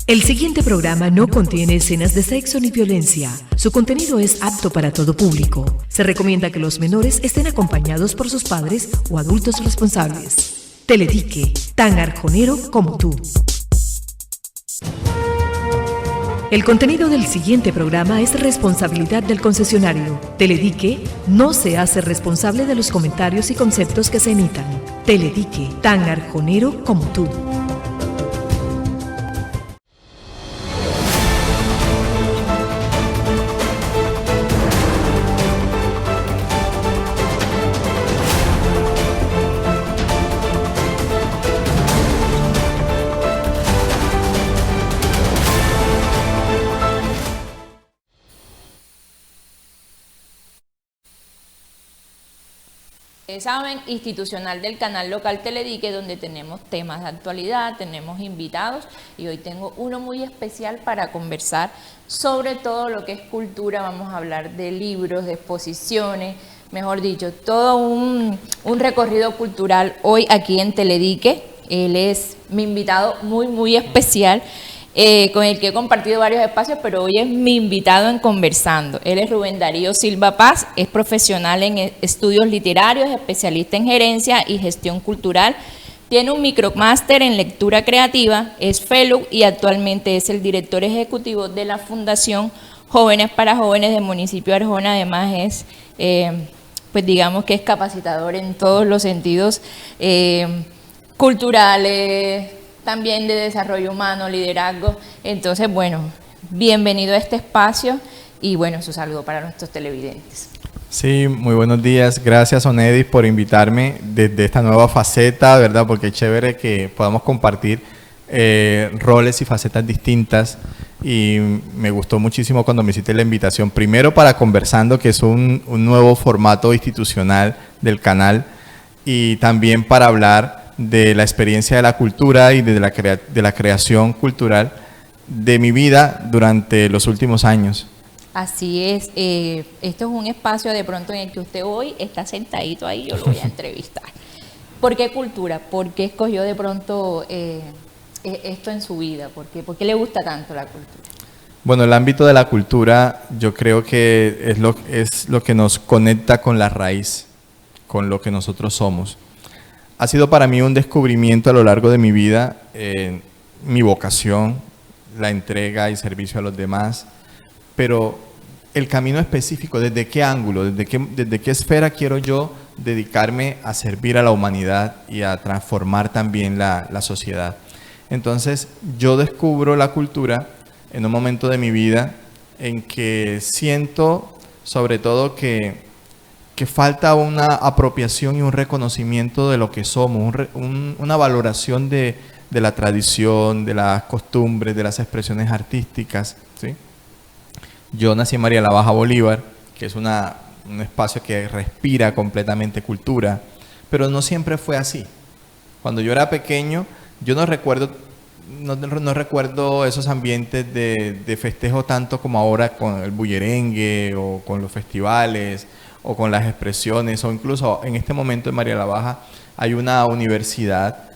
El siguiente programa no contiene escenas de sexo ni violencia. Su contenido es apto para todo público. Se recomienda que los menores estén acompañados por sus padres o adultos responsables. Teledique, tan arjonero como tú. El contenido del siguiente programa es responsabilidad del concesionario. Teledique no se hace responsable de los comentarios y conceptos que se emitan. Teledique, tan arjonero como tú. Examen institucional del canal local Teledique, donde tenemos temas de actualidad, tenemos invitados y hoy tengo uno muy especial para conversar sobre todo lo que es cultura. Vamos a hablar de libros, de exposiciones, mejor dicho, todo un recorrido cultural hoy aquí en Teledique. Él es mi invitado muy especial, con el que he compartido varios espacios, pero hoy es mi invitado en Conversando. Él es Rubén Darío Silva Paz, es profesional en estudios literarios, especialista en gerencia y gestión cultural, tiene un micromáster en lectura creativa, es fellow y actualmente es el director ejecutivo de la Fundación Jóvenes para Jóvenes del municipio de Arjona. Además es, pues digamos que es capacitador en todos los sentidos culturales, también de desarrollo humano, liderazgo. Entonces, bueno, bienvenido a este espacio y bueno, su saludo para nuestros televidentes. Sí, muy buenos días. Gracias, Onedis, por invitarme desde esta nueva faceta, ¿verdad? Porque es chévere que podamos compartir roles y facetas distintas, y me gustó muchísimo cuando me hiciste la invitación. Primero para Conversando, que es un nuevo formato institucional del canal, y también para hablar de la experiencia de la cultura y de la creación cultural de mi vida durante los últimos años. Así es, esto es un espacio de pronto en el que usted hoy está sentadito ahí, yo lo voy a entrevistar. ¿Por qué cultura? ¿Por qué escogió de pronto esto en su vida? ¿Por qué le gusta tanto la cultura? Bueno, el ámbito de la cultura yo creo que es lo que nos conecta con la raíz, con lo que nosotros somos. Ha sido para mí un descubrimiento a lo largo de mi vida, mi vocación, la entrega y servicio a los demás, pero el camino específico, ¿desde qué ángulo, desde qué esfera quiero yo dedicarme a servir a la humanidad y a transformar también la sociedad? Entonces, yo descubro la cultura en un momento de mi vida en que siento, sobre todo, que falta una apropiación y un reconocimiento de lo que somos, una valoración de la tradición, de las costumbres, de las expresiones artísticas, ¿sí? Yo nací en María la Baja, Bolívar, que es un espacio que respira completamente cultura, pero no siempre fue así. Cuando yo era pequeño, yo no recuerdo esos ambientes de festejo tanto como ahora con el bullerengue o con los festivales o con las expresiones, o incluso en este momento en María la Baja hay una universidad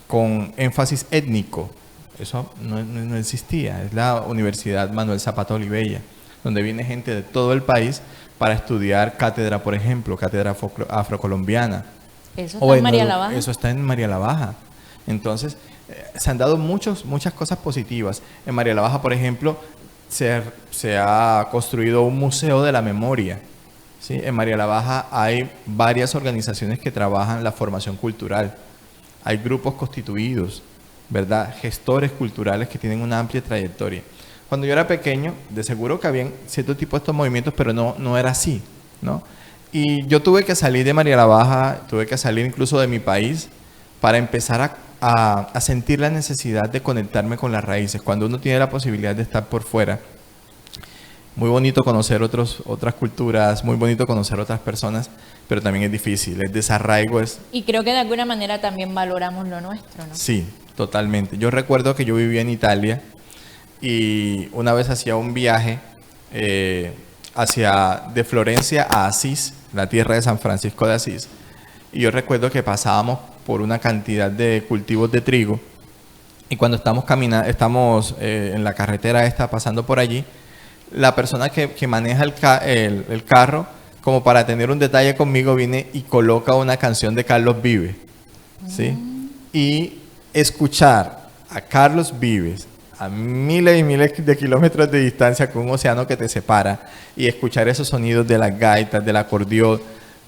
con énfasis étnico. Eso no existía. Es la Universidad Manuel Zapata Olivella, donde viene gente de todo el país para estudiar cátedra, por ejemplo, cátedra afrocolombiana. ¿Eso está en María la Baja? Eso está en María la Baja. Entonces, se han dado muchas cosas positivas. En María la Baja, por ejemplo, se ha construido un museo de la memoria. ¿Sí? En María la Baja hay varias organizaciones que trabajan la formación cultural. Hay grupos constituidos, ¿verdad? Gestores culturales que tienen una amplia trayectoria. Cuando yo era pequeño, de seguro que habían cierto tipo de estos movimientos, pero no era así, ¿no? Y yo tuve que salir de María la Baja, tuve que salir incluso de mi país para empezar a sentir la necesidad de conectarme con las raíces. Cuando uno tiene la posibilidad de estar por fuera, muy bonito conocer otras culturas, muy bonito conocer otras personas, pero también es difícil, el desarraigo es... Y creo que de alguna manera también valoramos lo nuestro, ¿no? Sí, totalmente. Yo recuerdo que yo vivía en Italia y una vez hacía un viaje de Florencia a Asís, la tierra de San Francisco de Asís, y yo recuerdo que pasábamos por una cantidad de cultivos de trigo y cuando estamos en la carretera esta, pasando por allí, la persona que maneja el carro, como para tener un detalle conmigo, viene y coloca una canción de Carlos Vives, ¿sí? Y escuchar a Carlos Vives a miles y miles de kilómetros de distancia, con un océano que te separa, y escuchar esos sonidos de las gaitas, del acordeón.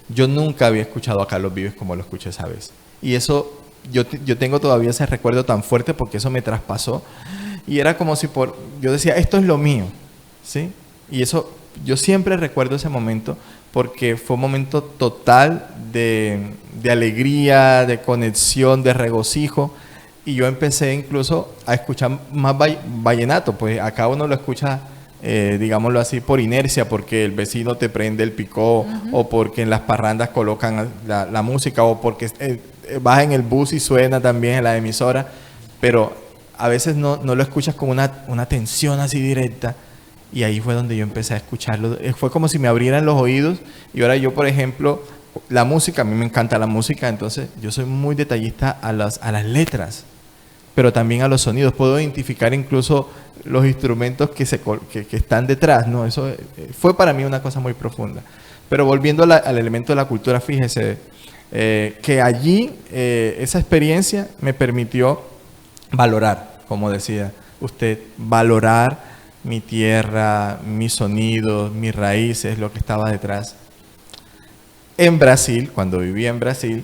Yo nunca había escuchado a Carlos Vives como lo escuché esa vez. Y eso, yo tengo todavía ese recuerdo tan fuerte, porque eso me traspasó. Y era como si yo decía, esto es lo mío, ¿sí? Y eso, yo siempre recuerdo ese momento, porque fue un momento total de alegría, de conexión, de regocijo. Y yo empecé incluso a escuchar más vallenato, pues acá uno lo escucha, digámoslo así, por inercia, porque el vecino te prende el picó, o porque en las parrandas colocan la música, o porque vas en el bus y suena también en la emisora, pero a veces no lo escuchas con una tensión así directa. Y ahí fue donde yo empecé a escucharlo. Fue como si me abrieran los oídos. Y ahora yo, por ejemplo, la música, a mí me encanta la música, entonces yo soy muy detallista a las letras, pero también a los sonidos. Puedo identificar incluso los instrumentos que están detrás, ¿no? Eso fue para mí una cosa muy profunda. Pero volviendo al elemento de la cultura, fíjese que allí esa experiencia me permitió valorar, como decía usted, valorar mi tierra, mis sonidos, mis raíces, lo que estaba detrás. En Brasil, cuando vivía en Brasil,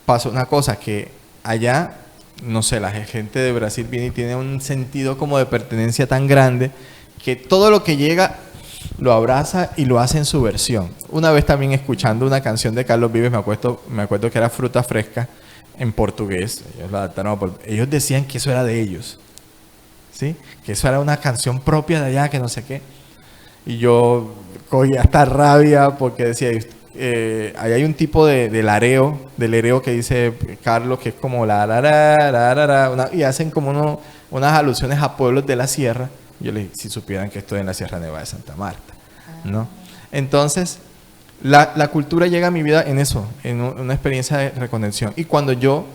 pasó una cosa, que allá, no sé, la gente de Brasil viene y tiene un sentido como de pertenencia tan grande, que todo lo que llega lo abraza y lo hace en su versión. Una vez también, escuchando una canción de Carlos Vives, me acuerdo que era Fruta Fresca, en portugués, ellos lo adaptaron, ellos decían que eso era de ellos, ¿sí? Que eso era una canción propia de allá, que no sé qué. Y yo cogía hasta rabia, porque decía, ahí hay un tipo del areo que dice Carlos, que es como y hacen como unas alusiones a pueblos de la sierra. Yo le dije, si supieran que estoy en la Sierra Nevada de Santa Marta, ¿no? Entonces, la cultura llega a mi vida en eso, en una experiencia de reconexión. Y cuando yo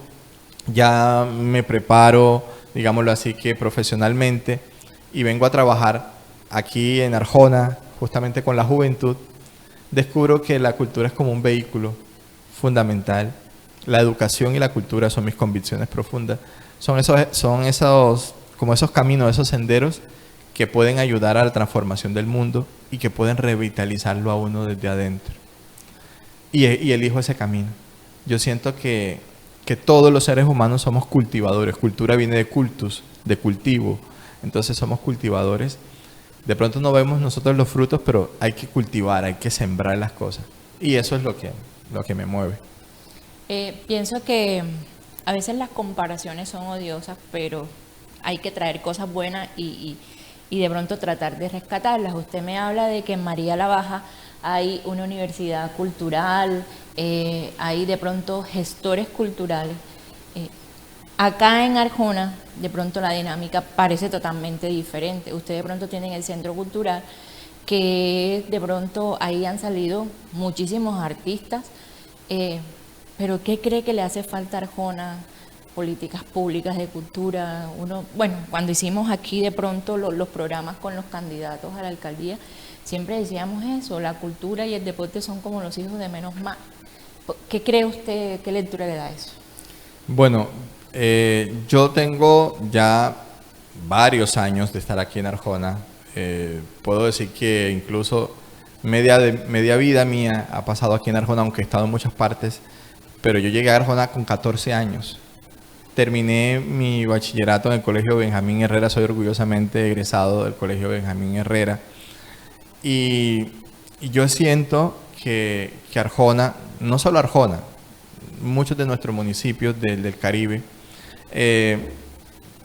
ya me preparo, digámoslo así, que profesionalmente, y vengo a trabajar aquí en Arjona, justamente con la juventud, descubro que la cultura es como un vehículo fundamental. La educación y la cultura son mis convicciones profundas. Son como esos caminos, esos senderos que pueden ayudar a la transformación del mundo y que pueden revitalizarlo a uno desde adentro. Y elijo ese camino. Yo siento que todos los seres humanos somos cultivadores. Cultura viene de cultus, de cultivo. Entonces somos cultivadores. De pronto no vemos nosotros los frutos, pero hay que cultivar, hay que sembrar las cosas. Y eso es lo que me mueve. Pienso que a veces las comparaciones son odiosas, pero hay que traer cosas buenas y de pronto tratar de rescatarlas. Usted me habla de que en María la Baja hay una universidad cultural, hay de pronto gestores culturales. Acá en Arjona, de pronto la dinámica parece totalmente diferente. Ustedes de pronto tienen el centro cultural, que de pronto ahí han salido muchísimos artistas, pero ¿qué cree que le hace falta a Arjona? Políticas públicas de cultura. Cuando hicimos aquí de pronto los programas con los candidatos a la alcaldía, siempre decíamos eso, la cultura y el deporte son como los hijos de menos más. ¿Qué cree usted, qué lectura le da eso? Bueno, yo tengo ya varios años de estar aquí en Arjona. Puedo decir que incluso media vida mía ha pasado aquí en Arjona, aunque he estado en muchas partes, pero yo llegué a Arjona con 14 años. Terminé mi bachillerato en el Colegio Benjamín Herrera, soy orgullosamente egresado del Colegio Benjamín Herrera. Y yo siento que Arjona, no solo Arjona, muchos de nuestros municipios del Caribe,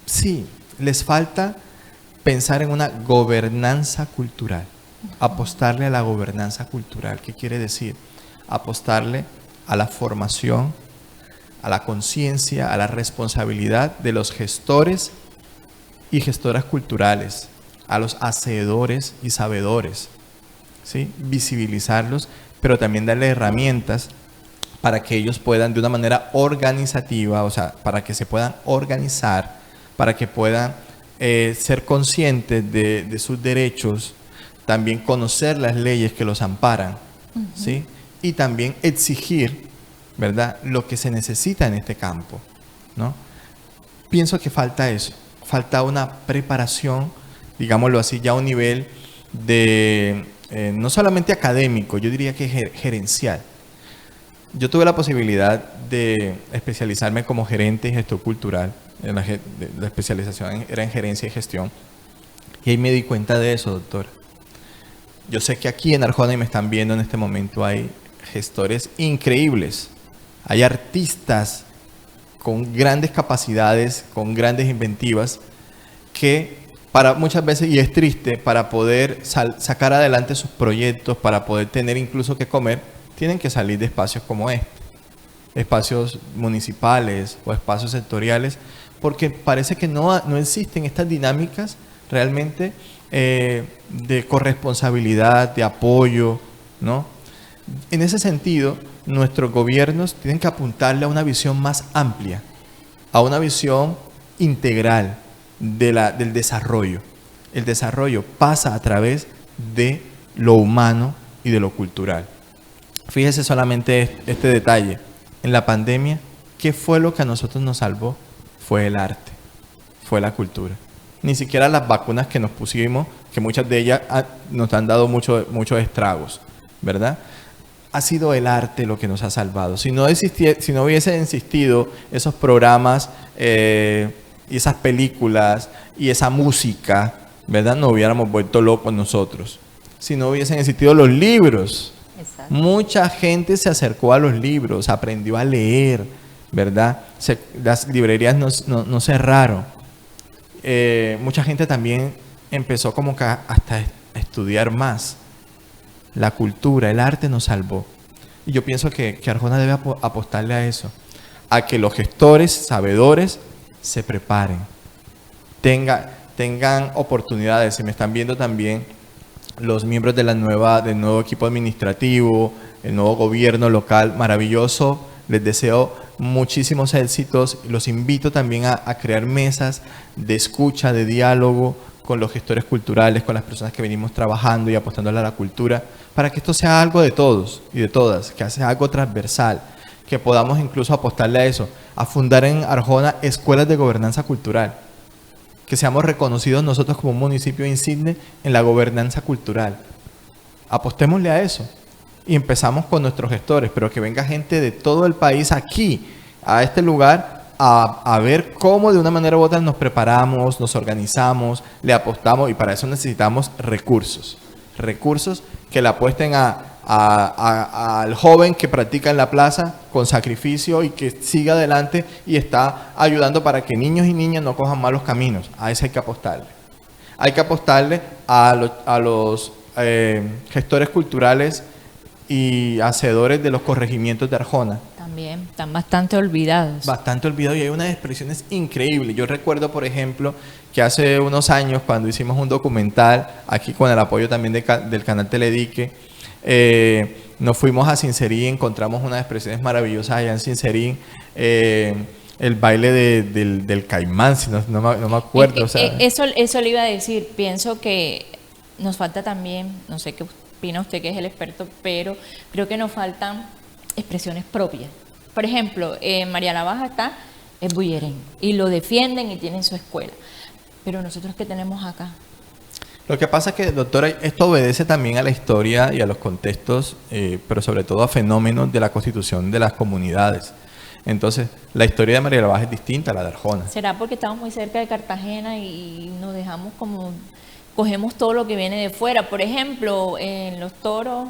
sí, les falta pensar en una gobernanza cultural, apostarle a la gobernanza cultural. ¿Qué quiere decir? Apostarle a la formación, a la conciencia, a la responsabilidad de los gestores y gestoras culturales, a los hacedores y sabedores, ¿sí? Visibilizarlos, pero también darle herramientas para que ellos puedan de una manera organizativa, o sea, para que se puedan organizar, para que puedan ser conscientes de sus derechos, también conocer las leyes que los amparan, ¿sí? Y también exigir, ¿verdad?, lo que se necesita en este campo, ¿no? Pienso que falta eso, falta una preparación, digámoslo así, ya a un nivel de, no solamente académico, yo diría que gerencial. Yo tuve la posibilidad de especializarme como gerente y gestor cultural. La especialización era en gerencia y gestión. Y ahí me di cuenta de eso, doctora. Yo sé que aquí en Arjona, y me están viendo en este momento, hay gestores increíbles. Hay artistas con grandes capacidades, con grandes inventivas, que para muchas veces, y es triste, para poder sacar adelante sus proyectos, para poder tener incluso que comer, tienen que salir de espacios como este, espacios municipales o espacios sectoriales, porque parece que no existen estas dinámicas realmente de corresponsabilidad, de apoyo, ¿no? En ese sentido, nuestros gobiernos tienen que apuntarle a una visión más amplia, a una visión integral del desarrollo. El desarrollo pasa a través de lo humano y de lo cultural. Fíjese solamente este detalle. En la pandemia, ¿qué fue lo que a nosotros nos salvó? Fue el arte, fue la cultura. Ni siquiera las vacunas que nos pusimos, que muchas de ellas nos han dado muchos estragos, ¿verdad? Ha sido el arte lo que nos ha salvado. Si no hubiesen existido esos programas y esas películas y esa música, ¿verdad?, no hubiéramos vuelto locos nosotros. Si no hubiesen existido los libros, exacto, mucha gente se acercó a los libros, aprendió a leer, ¿verdad? Las librerías no cerraron. Mucha gente también empezó como que hasta a estudiar más. La cultura, el arte nos salvó. Y yo pienso que Arjona debe apostarle a eso, a que los gestores, sabedores, se preparen, tengan oportunidades. Se me están viendo también los miembros de del nuevo equipo administrativo, el nuevo gobierno local, maravilloso. Les deseo muchísimos éxitos. Los invito también a crear mesas de escucha, de diálogo con los gestores culturales, con las personas que venimos trabajando y apostándole a la cultura, para que esto sea algo de todos y de todas, que sea algo transversal, que podamos incluso apostarle a eso, a fundar en Arjona escuelas de gobernanza cultural, que seamos reconocidos nosotros como un municipio insigne en la gobernanza cultural. Apostémosle a eso y empezamos con nuestros gestores, pero que venga gente de todo el país aquí, a este lugar, a ver cómo de una manera u otra nos preparamos, nos organizamos, le apostamos, y para eso necesitamos recursos que le apuesten al joven que practica en la plaza con sacrificio y que siga adelante y está ayudando para que niños y niñas no cojan malos caminos. A eso hay que apostarle. Hay que apostarle a los gestores culturales y hacedores de los corregimientos de Arjona. También están bastante olvidados. Bastante olvidados, y hay unas expresiones increíbles. Yo recuerdo, por ejemplo, que hace unos años, cuando hicimos un documental, aquí con el apoyo también del canal Teledique, nos fuimos a Sincerí y encontramos unas expresiones maravillosas allá en Sincerí. El baile del caimán, si no me acuerdo. Eso le iba a decir. Pienso que nos falta también, no sé qué opina usted, que es el experto, pero creo que nos faltan expresiones propias. Por ejemplo, María la Baja es bullerengue y lo defienden y tienen su escuela. Pero nosotros, ¿qué tenemos acá? Lo que pasa es que, doctora, esto obedece también a la historia y a los contextos, pero sobre todo a fenómenos de la constitución de las comunidades. Entonces, la historia de María la Baja es distinta a la de Arjona. ¿Será porque estamos muy cerca de Cartagena y nos dejamos cogemos todo lo que viene de fuera? Por ejemplo, en los toros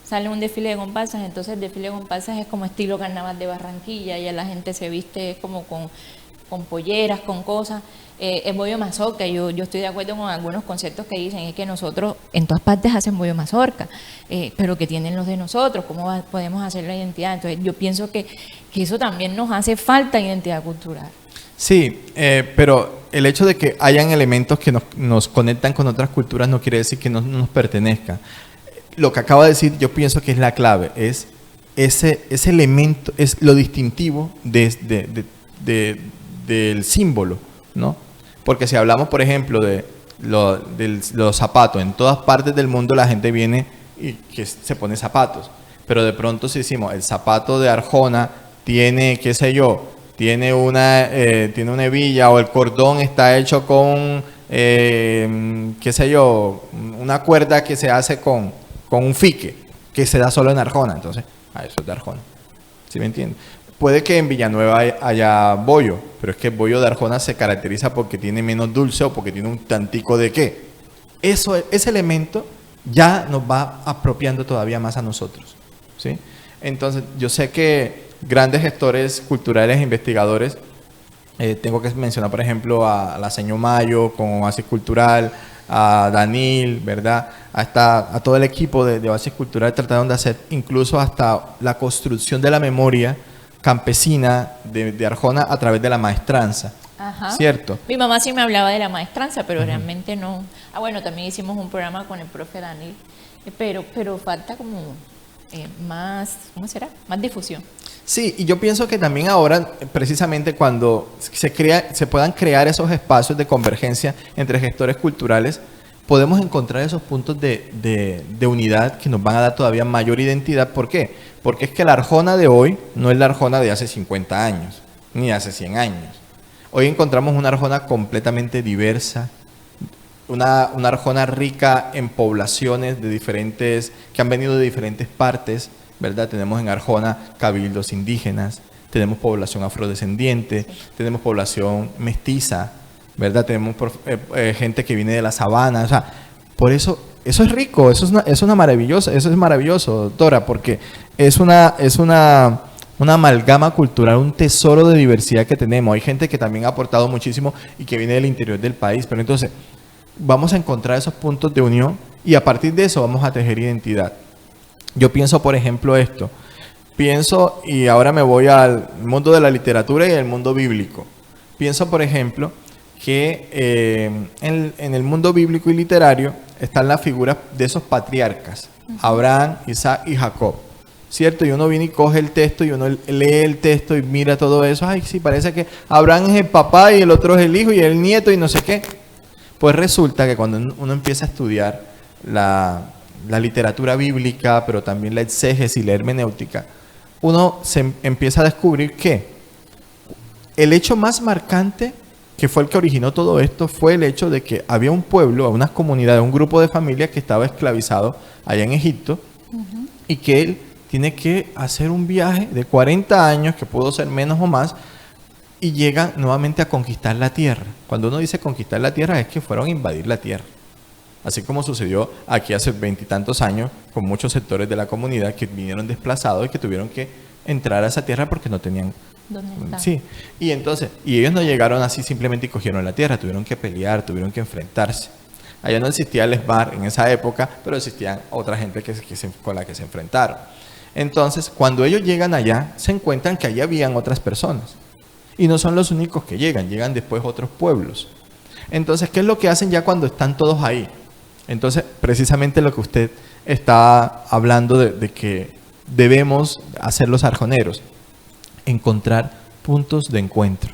sale un desfile de comparsas, entonces el desfile de comparsas es como estilo carnaval de Barranquilla, y la gente se viste como con polleras, con cosas. Es bollo mazorca. Yo estoy de acuerdo con algunos conceptos que dicen, es que nosotros en todas partes hacen bollo mazorca, pero que tienen los de nosotros, ¿cómo podemos hacer la identidad? Entonces yo pienso que eso también nos hace falta identidad cultural. Sí, pero el hecho de que hayan elementos que nos conectan con otras culturas no quiere decir que no nos pertenezcan. Lo que acabo de decir, yo pienso que es la clave, es ese elemento, es lo distintivo del símbolo ¿no? Porque si hablamos, por ejemplo, de los zapatos, en todas partes del mundo la gente viene y que se pone zapatos. Pero de pronto si decimos, el zapato de Arjona tiene, qué sé yo, tiene una hebilla, o el cordón está hecho con, qué sé yo, una cuerda que se hace con un fique, que se da solo en Arjona. Entonces, eso es de Arjona. ¿Sí me entiendes? Puede que en Villanueva haya bollo, pero es que el bollo de Arjona se caracteriza porque tiene menos dulce o porque tiene un tantico de qué. Ese elemento ya nos va apropiando todavía más a nosotros, ¿sí? Entonces, yo sé que grandes gestores culturales e investigadores, tengo que mencionar, por ejemplo, a la señora Mayo con Oasis Cultural, a Danil, ¿verdad? A todo el equipo de Oasis Cultural trataron de hacer incluso hasta la construcción de la memoria campesina de Arjona a través de la maestranza. Ajá. ¿Cierto? Mi mamá sí me hablaba de la maestranza, pero realmente no. Ah, bueno, también hicimos un programa con el profe Danil, pero falta como más, ¿cómo será? Más difusión. Sí, y yo pienso que también ahora, precisamente cuando se puedan crear esos espacios de convergencia entre gestores culturales, podemos encontrar esos puntos de unidad que nos van a dar todavía mayor identidad. ¿Por qué? Porque es que la Arjona de hoy no es la Arjona de hace 50 años, ni hace 100 años. Hoy encontramos una Arjona completamente diversa, una Arjona rica en poblaciones que han venido de diferentes partes, ¿verdad? Tenemos en Arjona cabildos indígenas, tenemos población afrodescendiente, tenemos población mestiza, ¿verdad? Tenemos gente que viene de la sabana. O sea, por eso es rico, eso es maravilloso, doctora, porque es una amalgama cultural, un tesoro de diversidad que tenemos. Hay gente que también ha aportado muchísimo y que viene del interior del país, pero entonces vamos a encontrar esos puntos de unión y a partir de eso vamos a tejer identidad. Yo pienso, por ejemplo, y ahora me voy al mundo de la literatura y al mundo bíblico. Pienso, por ejemplo, que en el mundo bíblico y literario están las figuras de esos patriarcas, Abraham, Isaac y Jacob, ¿cierto? Y uno viene y coge el texto y uno lee el texto y mira todo eso. Ay, sí, parece que Abraham es el papá y el otro es el hijo y el nieto y no sé qué. Pues resulta que cuando uno empieza a estudiar la literatura bíblica, pero también la exégesis y la hermenéutica, uno se empieza a descubrir que el hecho más marcante, que fue el que originó todo esto, fue el hecho de que había un pueblo, unas comunidades, un grupo de familias que estaba esclavizado allá en Egipto, y que él tiene que hacer un viaje de 40 años, que pudo ser menos o más, y llega nuevamente a conquistar la tierra. Cuando uno dice conquistar la tierra es que fueron a invadir la tierra. Así como sucedió aquí hace 20 y tantos años con muchos sectores de la comunidad que vinieron desplazados y que tuvieron que entrar a esa tierra porque no tenían... ¿Dónde está? Sí, y ellos no llegaron así simplemente y cogieron la tierra, tuvieron que pelear, tuvieron que enfrentarse. Allá no existía el ESMAD en esa época, pero existían otra gente con la que se enfrentaron. Entonces, cuando ellos llegan allá, se encuentran que allí habían otras personas. Y no son los únicos que llegan después otros pueblos. Entonces, ¿qué es lo que hacen ya cuando están todos ahí? Entonces, precisamente lo que usted está hablando de que debemos hacer los arjoneros, encontrar puntos de encuentro,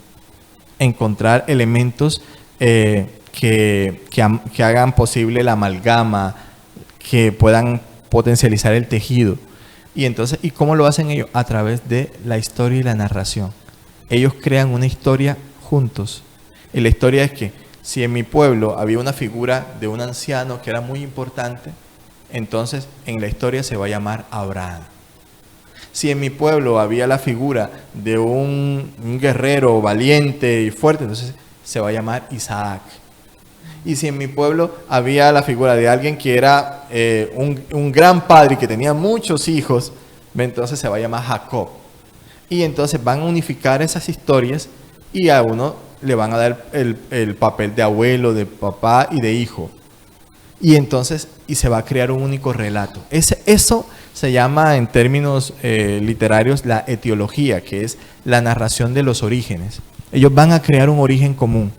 encontrar elementos que hagan posible la amalgama, que puedan potencializar el tejido. Y entonces, ¿y cómo lo hacen ellos? A través de la historia y la narración. Ellos crean una historia juntos. Y la historia es que si en mi pueblo había una figura de un anciano que era muy importante, entonces en la historia se va a llamar Abraham. Si en mi pueblo había la figura de un guerrero valiente y fuerte, entonces se va a llamar Isaac. Y si en mi pueblo había la figura de alguien que era un gran padre y que tenía muchos hijos, entonces se va a llamar Jacob. Y entonces van a unificar esas historias y a uno le van a dar el papel de abuelo, de papá y de hijo. Y entonces se va a crear un único relato. Eso se llama en términos literarios la etiología, que es la narración de los orígenes. Ellos van a crear un origen común.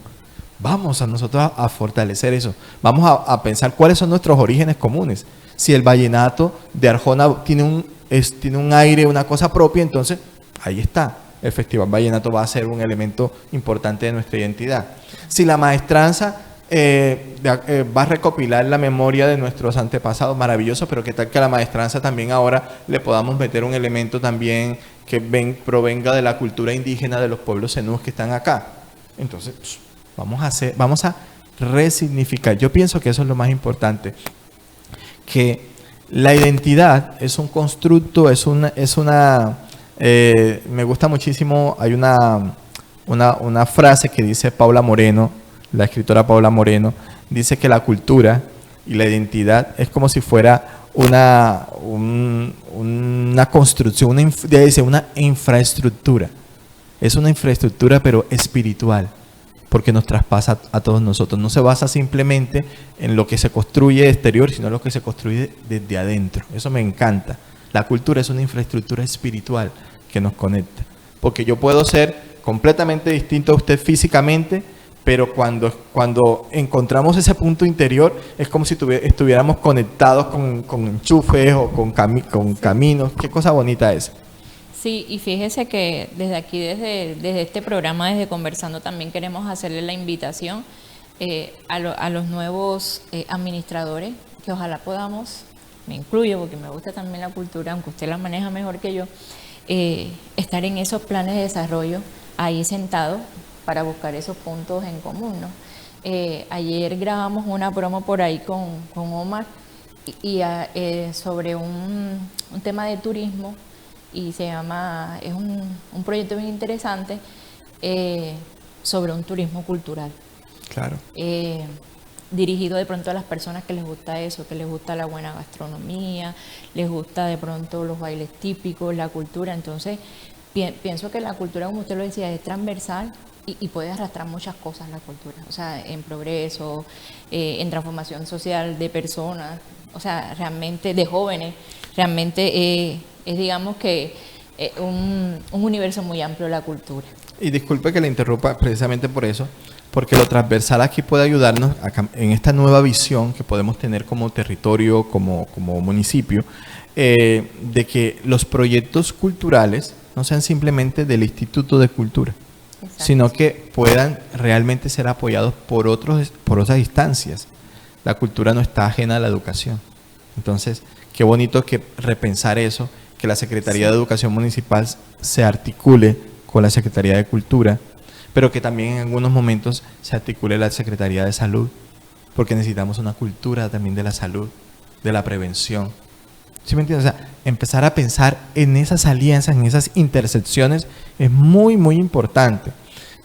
Vamos a nosotros a fortalecer eso. Vamos a pensar cuáles son nuestros orígenes comunes. Si el vallenato de Arjona tiene un aire, una cosa propia, entonces ahí está. el Festival Vallenato va a ser un elemento importante de nuestra identidad. Si la maestranza va a recopilar la memoria de nuestros antepasados, maravilloso, pero qué tal que a la maestranza también ahora le podamos meter un elemento también que provenga de la cultura indígena de los pueblos zenús que están acá. Entonces, vamos a resignificar. Yo pienso que eso es lo más importante, que la identidad es un constructo, me gusta muchísimo, hay una frase que dice Paula Moreno, la escritora Paula Moreno, dice que la cultura y la identidad es como si fuera una construcción, una infraestructura. Es una infraestructura pero espiritual, porque nos traspasa a todos nosotros. No se basa simplemente en lo que se construye exterior, sino en lo que se construye desde adentro. Eso me encanta. La cultura es una infraestructura espiritual que nos conecta. Porque yo puedo ser completamente distinto a usted físicamente, pero cuando encontramos ese punto interior, es como si estuviéramos conectados con enchufes o con caminos. Qué cosa bonita es. Sí, y fíjese que desde aquí, desde este programa, desde Conversando, también queremos hacerle la invitación a los nuevos administradores, que ojalá podamos, me incluyo porque me gusta también la cultura, aunque usted la maneja mejor que yo, estar en esos planes de desarrollo ahí sentados para buscar esos puntos en común, ¿no? Ayer grabamos una promo por ahí con Omar sobre un tema de turismo, y es un proyecto bien interesante sobre un turismo cultural. Claro. Dirigido de pronto a las personas que les gusta eso, que les gusta la buena gastronomía, les gusta de pronto los bailes típicos, la cultura. Entonces, pienso que la cultura, como usted lo decía, es transversal y puede arrastrar muchas cosas la cultura. O sea, en progreso, en transformación social de personas, o sea, realmente de jóvenes, realmente es digamos que un universo muy amplio la cultura. Y disculpe que le interrumpa precisamente por eso, porque lo transversal aquí puede ayudarnos en esta nueva visión que podemos tener como territorio, como municipio, de que los proyectos culturales no sean simplemente del Instituto de Cultura, exacto, sino que puedan realmente ser apoyados por otras instancias. La cultura no está ajena a la educación. Entonces, qué bonito que repensar eso, que la Secretaría de Educación Municipal se articule con la Secretaría de Cultura, pero que también en algunos momentos se articule la Secretaría de Salud, porque necesitamos una cultura también de la salud, de la prevención. ¿Sí me entiendes? O sea, empezar a pensar en esas alianzas, en esas intersecciones, es muy, muy importante.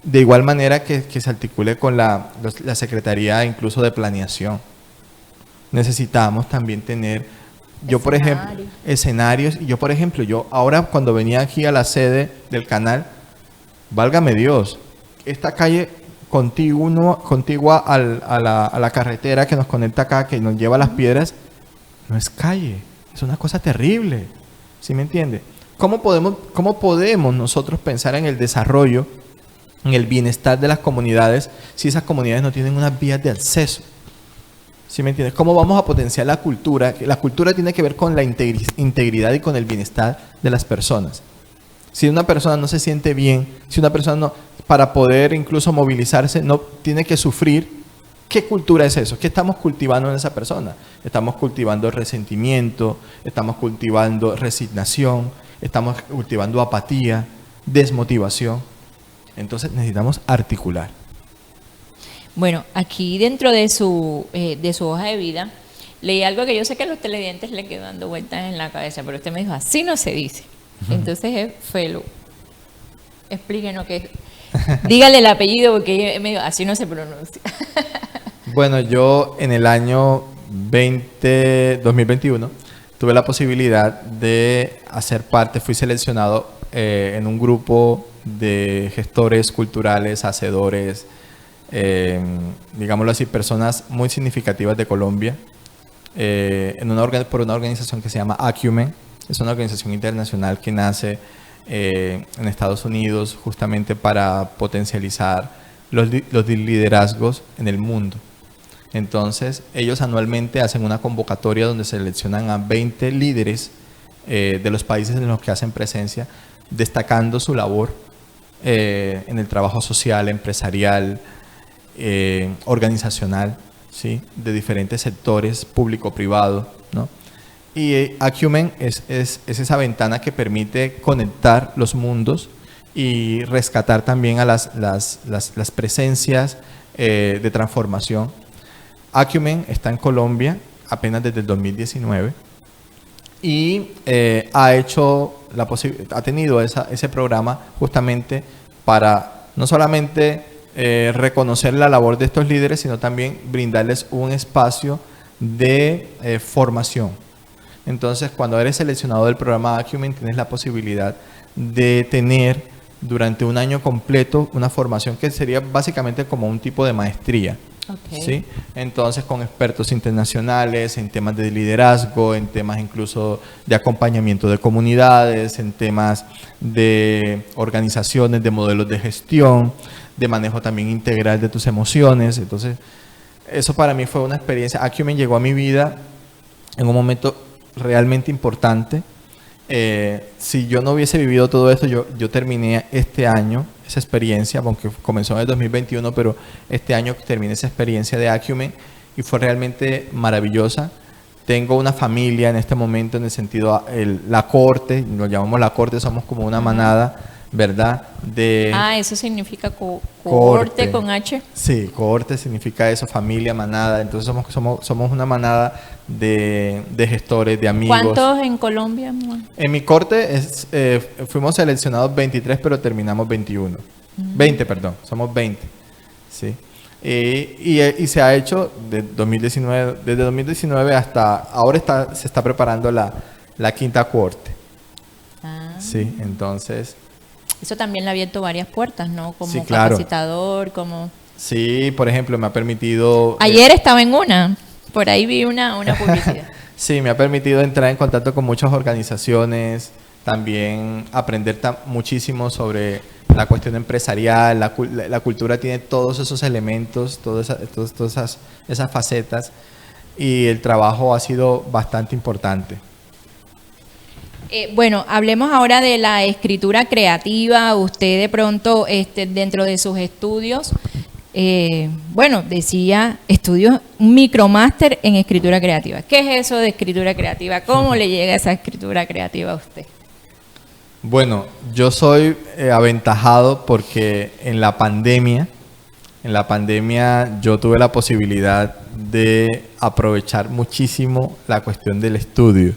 De igual manera que se articule con la Secretaría incluso de Planeación. Necesitamos también tener... Yo, por ejemplo, escenarios. Y yo, por ejemplo, ahora cuando venía aquí a la sede del canal, válgame Dios, esta calle contigua a la carretera que nos conecta acá, que nos lleva a Las Piedras, no es calle, es una cosa terrible. ¿Sí me entiende? ¿Cómo podemos nosotros pensar en el desarrollo, en el bienestar de las comunidades, si esas comunidades no tienen unas vías de acceso? ¿Sí me entiendes? ¿Cómo vamos a potenciar la cultura? La cultura tiene que ver con la integridad y con el bienestar de las personas. Si una persona no se siente bien, si una persona no, para poder incluso movilizarse, no tiene que sufrir, ¿qué cultura es eso? ¿Qué estamos cultivando en esa persona? Estamos cultivando resentimiento, estamos cultivando resignación, estamos cultivando apatía, desmotivación. Entonces necesitamos articular. Bueno, aquí dentro de su hoja de vida, leí algo que yo sé que a los televidentes le quedó dando vueltas en la cabeza, pero usted me dijo, así no se dice. Entonces es Felo. Explíquenos qué es. Dígale el apellido porque me dijo, así no se pronuncia. Bueno, yo en el año 2021 tuve la posibilidad de hacer parte, fui seleccionado en un grupo de gestores culturales, hacedores, digámoslo así, personas muy significativas de Colombia, por una organización que se llama Acumen. Es una organización internacional que nace en Estados Unidos justamente para potencializar los liderazgos en el mundo. Entonces, ellos anualmente hacen una convocatoria donde seleccionan a 20 líderes de los países en los que hacen presencia, destacando su labor en el trabajo social, empresarial, organizacional, ¿sí? De diferentes sectores, público-privado, ¿no? Y Acumen es esa ventana que permite conectar los mundos y rescatar también a las presencias de transformación. Acumen está en Colombia apenas desde el 2019 y ha tenido ese programa justamente para no solamente reconocer la labor de estos líderes, sino también brindarles un espacio de formación. Entonces, cuando eres seleccionado del programa Acumen, tienes la posibilidad de tener durante un año completo una formación que sería básicamente como un tipo de maestría. Okay. ¿Sí? Entonces, con expertos internacionales en temas de liderazgo, en temas incluso de acompañamiento de comunidades, en temas de organizaciones, de modelos de gestión, de manejo también integral de tus emociones. Entonces, eso para mí fue una experiencia. Acumen llegó a mi vida en un momento realmente importante. Si yo no hubiese vivido todo esto, yo terminé este año esa experiencia, aunque comenzó en el 2021, pero este año terminé esa experiencia de Acumen y fue realmente maravillosa. Tengo una familia en este momento, en el sentido, la corte, lo llamamos la corte, somos como una manada, ¿verdad? Eso significa cohorte con H. Sí, cohorte significa eso, familia, manada. Entonces somos una manada de gestores, de amigos. ¿Cuántos en Colombia? En mi corte fuimos seleccionados 23, pero terminamos 21. 20, perdón, somos 20. Sí. Y se ha hecho desde 2019 hasta ahora se está preparando la quinta cohorte. Sí, entonces... Eso también le ha abierto varias puertas, ¿no? Como sí, claro. Capacitador, como... Sí, por ejemplo, me ha permitido... Ayer estaba en por ahí vi una publicidad. Sí, me ha permitido entrar en contacto con muchas organizaciones, también aprender muchísimo sobre la cuestión empresarial, la cultura tiene todos esos elementos, todas esas facetas, y el trabajo ha sido bastante importante. Bueno, hablemos ahora de la escritura creativa. Usted de pronto, dentro de sus estudios, decía estudios, un micromáster en escritura creativa. ¿Qué es eso de escritura creativa? ¿Cómo le llega esa escritura creativa a usted? Bueno, yo soy aventajado porque en la pandemia yo tuve la posibilidad de aprovechar muchísimo la cuestión del estudio.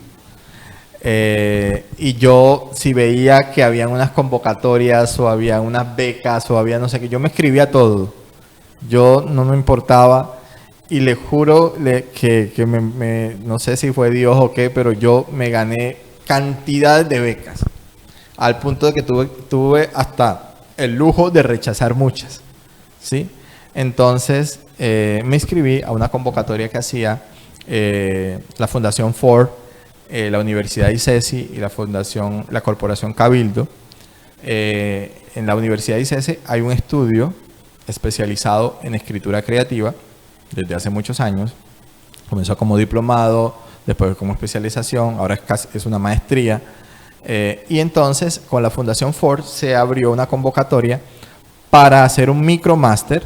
Y yo, si veía que habían unas convocatorias o había unas becas o había no sé qué, yo me escribía todo. Yo no me importaba y le juro que no sé si fue Dios o qué, pero yo me gané cantidades de becas. Al punto de que tuve hasta el lujo de rechazar muchas. ¿Sí? Entonces, me inscribí a una convocatoria que hacía la Fundación Ford, la Universidad ICESI y la Corporación Cabildo. En la Universidad ICESI hay un estudio especializado en escritura creativa desde hace muchos años. Comenzó como diplomado, después como especialización, ahora es una maestría. Y entonces con la Fundación Ford se abrió una convocatoria para hacer un micromáster,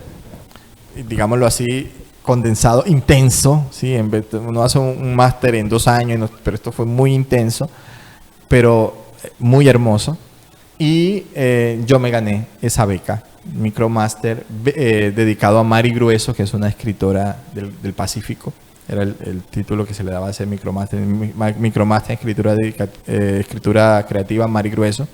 digámoslo así, condensado, intenso, ¿sí? Uno hace un máster en 2 años, pero esto fue muy intenso, pero muy hermoso. Y yo me gané esa beca, micromáster, dedicado a Mari Grueso, que es una escritora del Pacífico. Era el título que se le daba a ese micromáster en escritura creativa, Mari Grueso.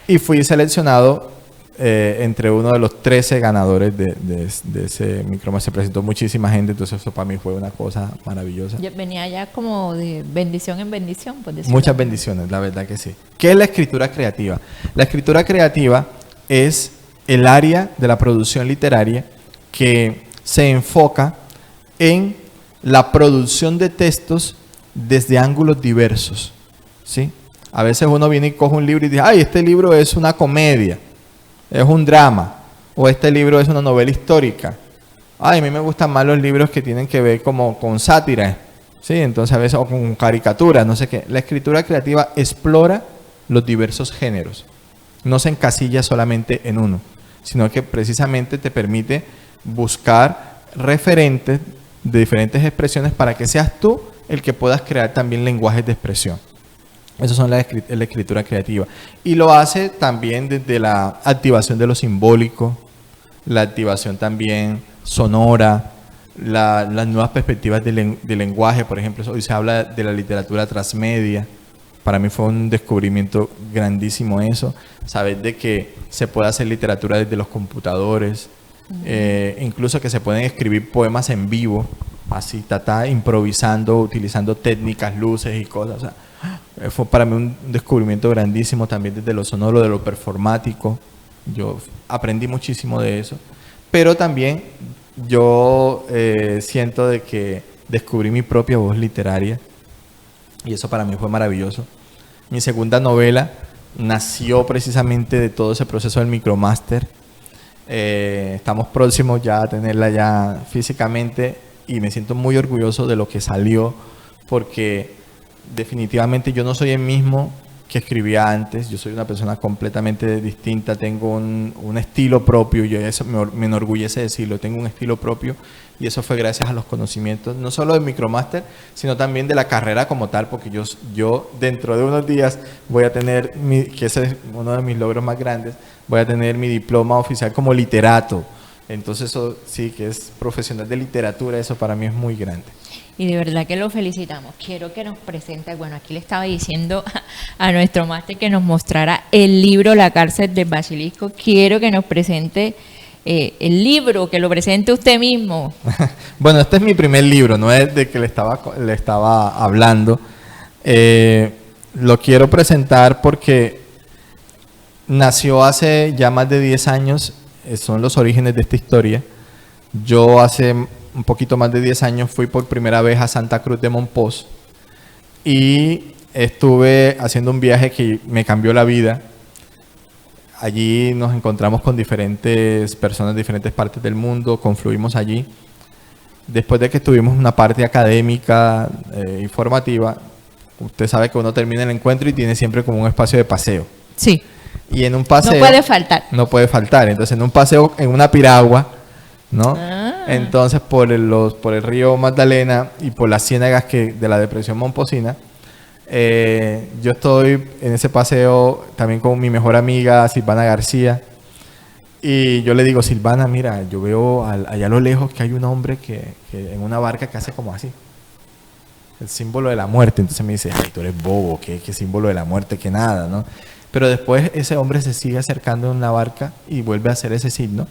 Y fui seleccionado entre uno de los 13 ganadores de ese micromáster. Se presentó muchísima gente, entonces eso para mí fue una cosa maravillosa. Venía ya como de bendición en bendición, por decirlo. Muchas bendiciones, la verdad que sí. ¿Qué es la escritura creativa? La escritura creativa es el área de la producción literaria que se enfoca en la producción de textos desde ángulos diversos, ¿sí? A veces uno viene y coge un libro y dice, ay, este libro es una comedia, es un drama, o este libro es una novela histórica. Ay, a mí me gustan más los libros que tienen que ver como con sátira, ¿sí? Entonces a veces, o con caricaturas, no sé qué. La escritura creativa explora los diversos géneros. no se encasilla solamente en uno, sino que precisamente te permite buscar referentes de diferentes expresiones para que seas tú el que puedas crear también lenguajes de expresión. Eso son la escritura creativa. Y lo hace también desde la activación de lo simbólico, la activación también sonora, las nuevas perspectivas de lenguaje. Por ejemplo, hoy se habla de la literatura transmedia. Para mí fue un descubrimiento grandísimo eso. Saber de que se puede hacer literatura desde los computadores, incluso que se pueden escribir poemas en vivo, así, improvisando, utilizando técnicas, luces y cosas. O sea, fue para mí un descubrimiento grandísimo también desde lo sonoro, de lo performático. Yo aprendí muchísimo de eso. Pero también yo siento de que descubrí mi propia voz literaria y eso para mí fue maravilloso. Mi segunda novela nació precisamente de todo ese proceso del micromáster. Estamos próximos ya a tenerla ya físicamente y me siento muy orgulloso de lo que salió, porque definitivamente yo no soy el mismo que escribía antes. Yo soy una persona completamente distinta, tengo un estilo propio, yo eso me enorgullece decirlo, tengo un estilo propio, y eso fue gracias a los conocimientos, no solo del micromáster, sino también de la carrera como tal, porque yo dentro de unos días voy a tener, que ese es uno de mis logros más grandes, voy a tener mi diploma oficial como literato. Entonces eso sí, que es profesional de literatura, eso para mí es muy grande. Y de verdad que lo felicitamos. Quiero que nos presente, bueno, aquí le estaba diciendo a nuestro máster que nos mostrara el libro La cárcel del basilisco. Quiero que nos presente el libro, que lo presente usted mismo. Bueno, este es mi primer libro, no es de que le estaba hablando. Lo quiero presentar porque nació hace ya más de 10 años, son los orígenes de esta historia. Yo hace un poquito más de 10 años fui por primera vez a Santa Cruz de Mompox y estuve haciendo un viaje que me cambió la vida. Allí nos encontramos con diferentes personas de diferentes partes del mundo, confluimos allí. Después de que tuvimos una parte académica, informativa, usted sabe que uno termina el encuentro y tiene siempre como un espacio de paseo. Sí. Y en un paseo... No puede faltar. No puede faltar. Entonces, en un paseo, en una piragua, ¿no? Entonces, por el río Magdalena y por las ciénagas de la depresión momposina, yo estoy en ese paseo también con mi mejor amiga Silvana García, y yo le digo: Silvana, mira, yo veo allá a lo lejos que hay un hombre que en una barca que hace como así, el símbolo de la muerte. Entonces me dice: ay, tú eres bobo, ¿qué símbolo de la muerte? Que nada, ¿no? Pero después ese hombre se sigue acercando en la barca y vuelve a hacer ese signo.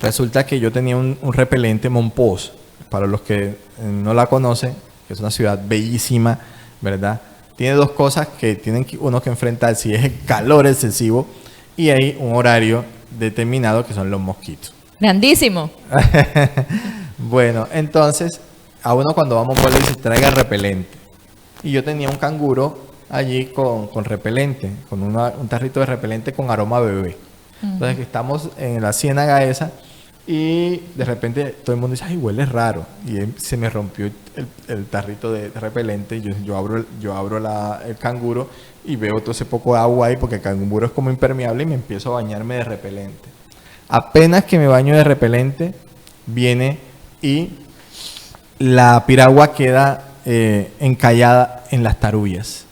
Resulta que yo tenía un repelente Mompox, para los que no la conocen, que es una ciudad bellísima, ¿verdad? Tiene dos cosas que tienen uno que enfrentar, si es el calor excesivo y hay un horario determinado que son los mosquitos. Grandísimo. Bueno, entonces a uno cuando vamos a le dice: traiga repelente. Y yo tenía un canguro allí con repelente, con un tarrito de repelente con aroma a bebé. Entonces estamos en la ciénaga esa y de repente todo el mundo dice: ay, huele raro. Y se me rompió el tarrito de repelente. Y yo abro el canguro y veo todo ese poco de agua ahí, porque el canguro es como impermeable, y me empiezo a bañarme de repelente. Apenas que me baño de repelente, viene y la piragua queda encallada en las tarullas.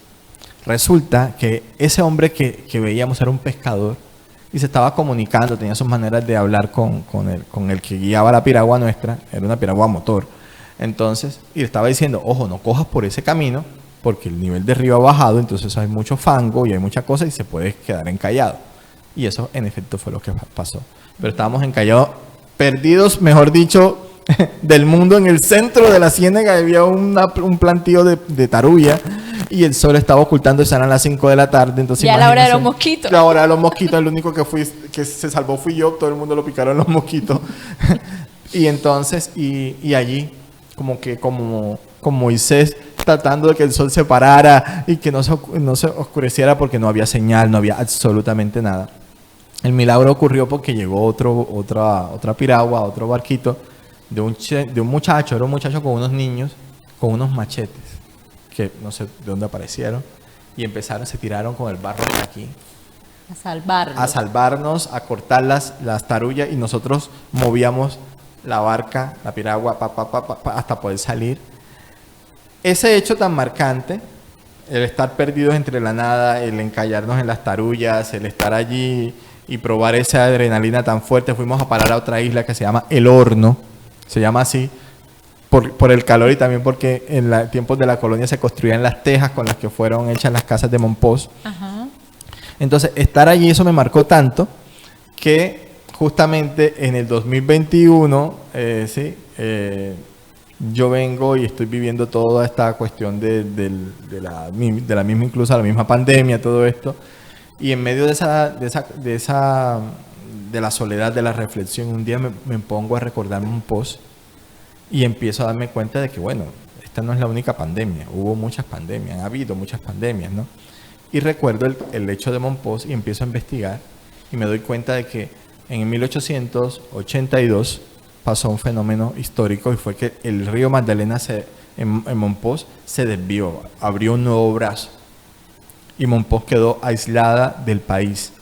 Resulta que ese hombre que veíamos era un pescador y se estaba comunicando, tenía sus maneras de hablar con el que guiaba la piragua nuestra, era una piragua a motor. Entonces, y le estaba diciendo: ojo, no cojas por ese camino porque el nivel de río ha bajado, entonces hay mucho fango y hay mucha cosa y se puede quedar encallado. Y eso en efecto fue lo que pasó. Pero estábamos encallados, perdidos, mejor dicho, del mundo. En el centro de la ciénaga había un plantío de tarulla y el sol estaba ocultando, eran las 5 de la tarde. Entonces, ya a la hora de los mosquitos. La hora de los mosquitos, el único que se salvó fui yo, todo el mundo lo picaron los mosquitos. Y entonces, y allí, como Moisés, tratando de que el sol se parara y que no se oscureciera, porque no había señal, no había absolutamente nada. El milagro ocurrió porque llegó otra piragua, otro barquito, de un muchacho, era un muchacho con unos niños, con unos machetes, que no sé de dónde aparecieron, y se tiraron con el barro de aquí, A salvarnos, a cortar las tarullas, y nosotros movíamos la barca, la piragua, hasta poder salir. Ese hecho tan marcante, el estar perdidos entre la nada, el encallarnos en las tarullas, el estar allí y probar esa adrenalina tan fuerte. Fuimos a parar a otra isla que se llama El Horno, se llama así por el calor, y también porque en tiempos de la colonia se construían las tejas con las que fueron hechas las casas de Mompox. Ajá. Entonces, estar allí, eso me marcó tanto que justamente en el 2021, yo vengo y estoy viviendo toda esta cuestión de la misma, incluso la misma pandemia, todo esto. Y en medio de la soledad, de la reflexión, un día me pongo a recordarme un post y empiezo a darme cuenta de que, bueno, esta no es la única pandemia. Hubo muchas pandemias, ha habido muchas pandemias, ¿no? Y recuerdo el hecho de Mompox y empiezo a investigar y me doy cuenta de que en 1882 pasó un fenómeno histórico, y fue que el río Magdalena en Mompox se desvió, abrió un nuevo brazo. Y Mompox quedó aislada del país,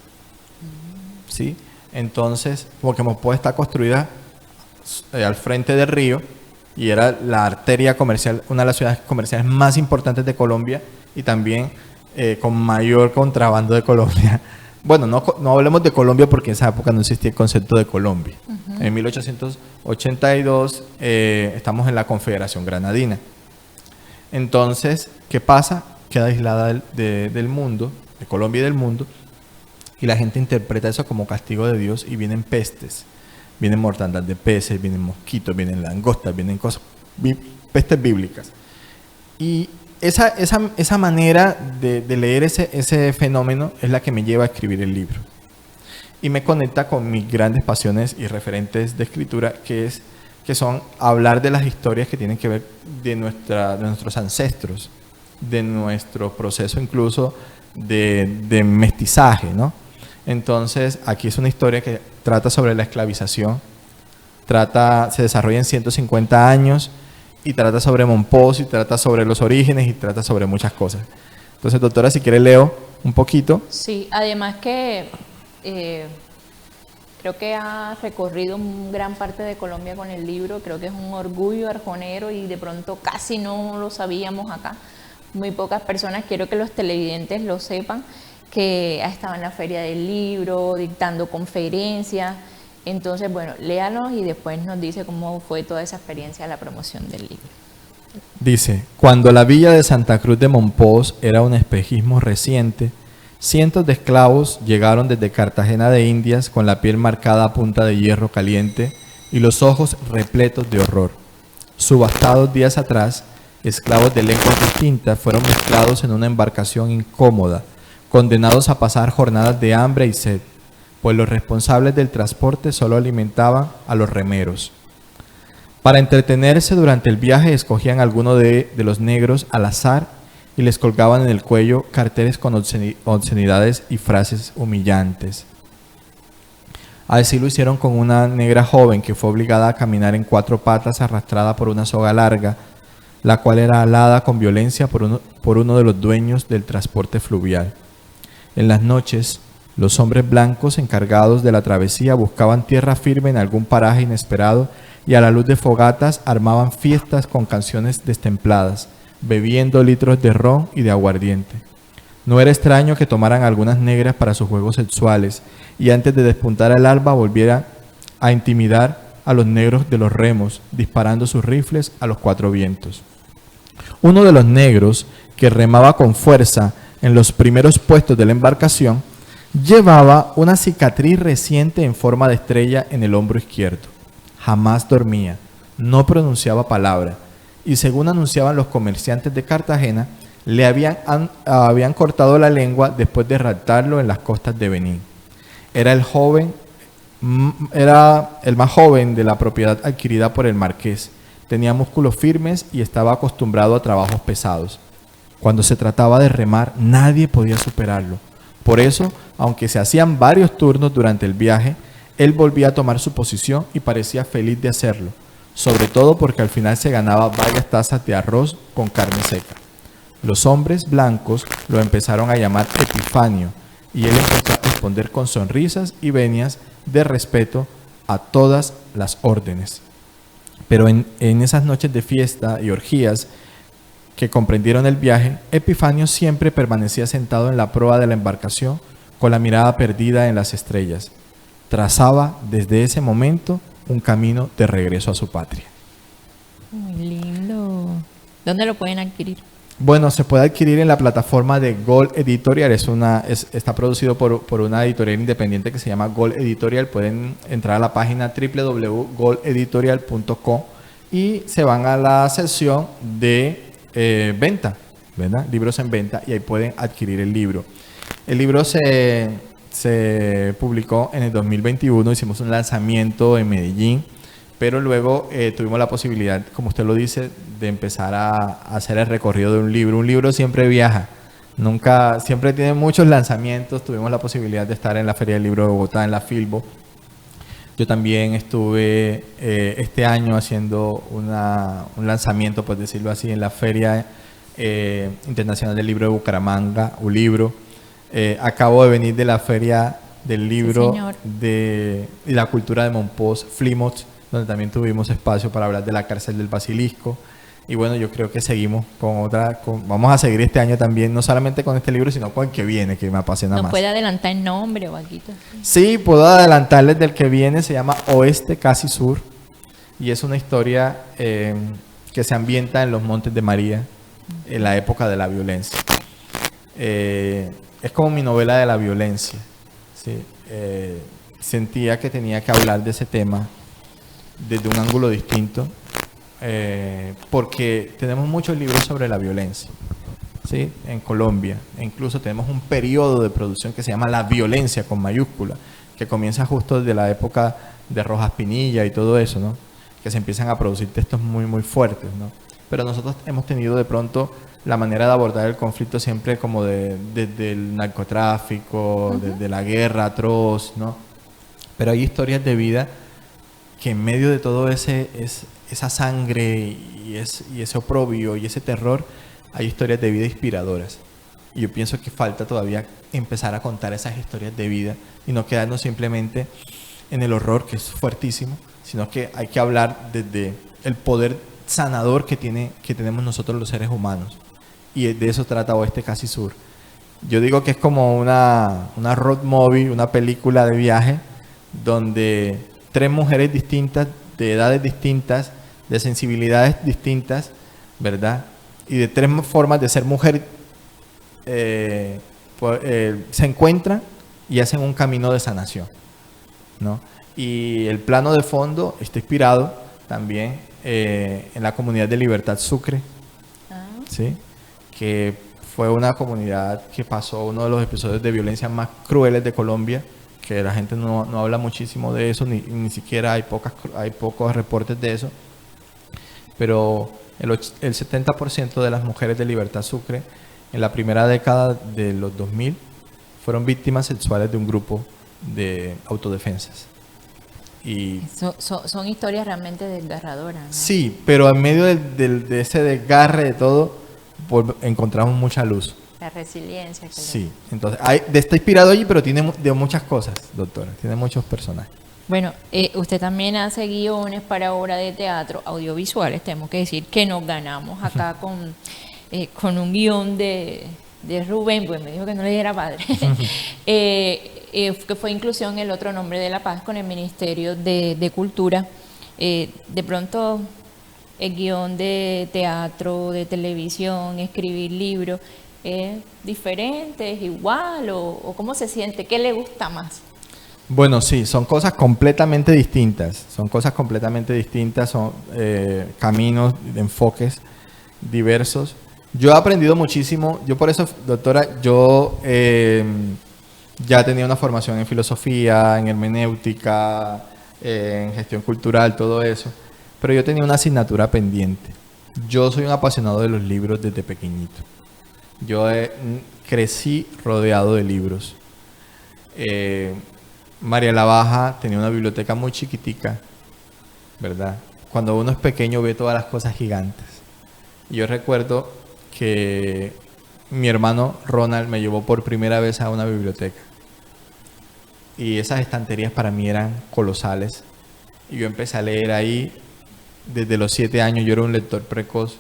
¿sí? Entonces, porque Mompox está construida al frente del río y era la arteria comercial, una de las ciudades comerciales más importantes de Colombia, y también con mayor contrabando de Colombia. Bueno, no hablemos de Colombia porque en esa época no existía el concepto de Colombia. En 1882 estamos en la Confederación Granadina. Entonces, ¿qué pasa? Queda aislada del mundo, de Colombia y del mundo, y la gente interpreta eso como castigo de Dios, y vienen pestes, vienen mortandad de peces, vienen mosquitos, vienen langostas, vienen cosas, pestes bíblicas. Y esa manera de leer ese fenómeno es la que me lleva a escribir el libro, y me conecta con mis grandes pasiones y referentes de escritura, que son hablar de las historias que tienen que ver de nuestros ancestros, de nuestro proceso incluso de mestizaje, ¿no? Entonces, aquí es una historia que trata sobre la esclavización, se desarrolla en 150 años, y trata sobre Mompox, y trata sobre los orígenes, y trata sobre muchas cosas. Entonces, doctora, si quiere leo un poquito. Sí, además que creo que ha recorrido gran parte de Colombia con el libro. Creo que es un orgullo arjonero, y de pronto casi no lo sabíamos acá. Muy pocas personas, quiero que los televidentes lo sepan, que ha estado en la Feria del Libro, dictando conferencias. Entonces, bueno, léanos y después nos dice cómo fue toda esa experiencia de la promoción del libro. Dice: cuando la villa de Santa Cruz de Mompox era un espejismo reciente, cientos de esclavos llegaron desde Cartagena de Indias con la piel marcada a punta de hierro caliente y los ojos repletos de horror. Subastados días atrás, esclavos de lenguas distintas fueron mezclados en una embarcación incómoda, condenados a pasar jornadas de hambre y sed, pues los responsables del transporte solo alimentaban a los remeros. Para entretenerse durante el viaje, escogían a alguno de los negros al azar y les colgaban en el cuello carteles con obscenidades y frases humillantes. Así lo hicieron con una negra joven que fue obligada a caminar en 4 patas arrastrada por una soga larga, la cual era alada con violencia por uno de los dueños del transporte fluvial. En las noches, los hombres blancos encargados de la travesía buscaban tierra firme en algún paraje inesperado, y a la luz de fogatas armaban fiestas con canciones destempladas, bebiendo litros de ron y de aguardiente. No era extraño que tomaran algunas negras para sus juegos sexuales, y antes de despuntar el alba volvieran a intimidar a los negros de los remos, disparando sus rifles a los 4 vientos. Uno de los negros, que remaba con fuerza en los primeros puestos de la embarcación, llevaba una cicatriz reciente en forma de estrella en el hombro izquierdo. Jamás dormía, no pronunciaba palabra, y según anunciaban los comerciantes de Cartagena, le habían cortado la lengua después de raptarlo en las costas de Benín. Era el más joven de la propiedad adquirida por el marqués. Tenía músculos firmes y estaba acostumbrado a trabajos pesados. Cuando se trataba de remar, nadie podía superarlo. Por eso, aunque se hacían varios turnos durante el viaje, él volvía a tomar su posición y parecía feliz de hacerlo, sobre todo porque al final se ganaba varias tazas de arroz con carne seca. Los hombres blancos lo empezaron a llamar Epifanio, y él empezó a responder con sonrisas y venias de respeto a todas las órdenes. Pero en esas noches de fiesta y orgías que comprendieron el viaje, Epifanio siempre permanecía sentado en la proa de la embarcación con la mirada perdida en las estrellas. Trazaba desde ese momento un camino de regreso a su patria. Muy lindo. ¿Dónde lo pueden adquirir? Bueno, se puede adquirir en la plataforma de Gol Editorial. Está producido por una editorial independiente que se llama Gol Editorial. Pueden entrar a la página www.goleditorial.com y se van a la sección de venta, ¿verdad? Libros en venta, y ahí pueden adquirir el libro. El libro se publicó en el 2021, hicimos un lanzamiento en Medellín, pero luego tuvimos la posibilidad, como usted lo dice, de empezar a hacer el recorrido de un libro. Un libro siempre viaja, siempre tiene muchos lanzamientos. Tuvimos la posibilidad de estar en la Feria del Libro de Bogotá, en la Filbo. Yo también estuve este año haciendo un lanzamiento, por decirlo así, en la Feria Internacional del Libro de Bucaramanga, ULibro. Acabo de venir de la Feria del Libro de la Cultura de Monpós, Flimot, donde también tuvimos espacio para hablar de la cárcel del Basilisco. Y bueno, yo creo que seguimos vamos a seguir este año también, no solamente con este libro, sino con el que viene, que me apasiona más. ¿No puede adelantar el nombre o algo? Sí, puedo adelantarles del que viene. Se llama Oeste Casi Sur, y es una historia que se ambienta en los Montes de María, en la época de la violencia. Es como mi novela de la violencia, ¿sí? Sentía que tenía que hablar de ese tema desde un ángulo distinto, porque tenemos muchos libros sobre la violencia, ¿sí? En Colombia, e incluso tenemos un periodo de producción que se llama La Violencia con mayúscula, que comienza justo desde la época de Rojas Pinilla y todo eso, ¿no? Que se empiezan a producir textos muy, muy fuertes, ¿no? Pero nosotros hemos tenido de pronto la manera de abordar el conflicto siempre como desde el narcotráfico, desde la guerra atroz, ¿no? Pero hay historias de vida que en medio de todo esa sangre y ese oprobio y ese terror, hay historias de vida inspiradoras. Y yo pienso que falta todavía empezar a contar esas historias de vida y no quedarnos simplemente en el horror, que es fuertísimo, sino que hay que hablar desde el poder sanador que tenemos nosotros los seres humanos. Y de eso trata Oeste Casi Sur. Yo digo que es como una road movie, una película de viaje, donde 3 mujeres distintas, de edades distintas, de sensibilidades distintas, ¿verdad? Y de 3 formas de ser mujer, se encuentran y hacen un camino de sanación, ¿no? Y el plano de fondo está inspirado también en la comunidad de Libertad Sucre, ¿sí? Que fue una comunidad que pasó uno de los episodios de violencia más crueles de Colombia, que la gente no habla muchísimo de eso, ni siquiera hay pocos reportes de eso. Pero el 70% de las mujeres de Libertad Sucre en la primera década de los 2000 fueron víctimas sexuales de un grupo de autodefensas. Y son historias realmente desgarradoras, ¿no? Sí, pero en medio de ese desgarre de todo, encontramos mucha luz. La resiliencia. Sí, entonces está inspirado allí, pero tiene de muchas cosas, doctora. Tiene muchos personajes. Bueno, usted también hace guiones para obras de teatro, audiovisuales. Tenemos que decir que nos ganamos acá con un guión de Rubén, pues me dijo que no le diera padre. Que fue inclusión El Otro Nombre de la Paz con el Ministerio de Cultura. De pronto, el guión de teatro, de televisión, escribir libros, ¿es diferente, es igual o cómo se siente? ¿Qué le gusta más? Bueno, sí, son cosas completamente distintas. Son caminos, enfoques diversos. Yo he aprendido muchísimo. Yo por eso, doctora, ya tenía una formación en filosofía, en hermenéutica, en gestión cultural, todo eso. Pero yo tenía una asignatura pendiente. Yo soy un apasionado de los libros desde pequeñito. Yo crecí rodeado de libros. María la Baja tenía una biblioteca muy chiquitica, ¿verdad? Cuando uno es pequeño ve todas las cosas gigantes. Y yo recuerdo que mi hermano Ronald me llevó por primera vez a una biblioteca. Y esas estanterías para mí eran colosales. Y yo empecé a leer ahí desde los 7 años. Yo era un lector precoz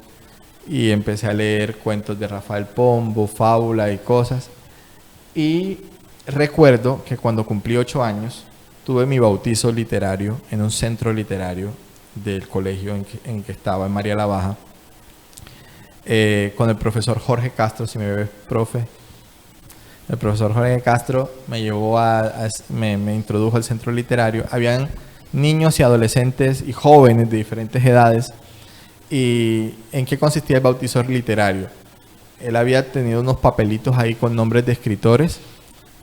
y empecé a leer cuentos de Rafael Pombo, fábula y cosas. Y recuerdo que cuando cumplí 8 años tuve mi bautizo literario en un centro literario del colegio en que estaba, en María la Baja, con el profesor Jorge Castro. Si me ves, profe. El profesor Jorge Castro me llevó me introdujo al centro literario. Habían niños y adolescentes y jóvenes de diferentes edades. ¿Y en qué consistía el bautizo literario? Él había tenido unos papelitos ahí con nombres de escritores,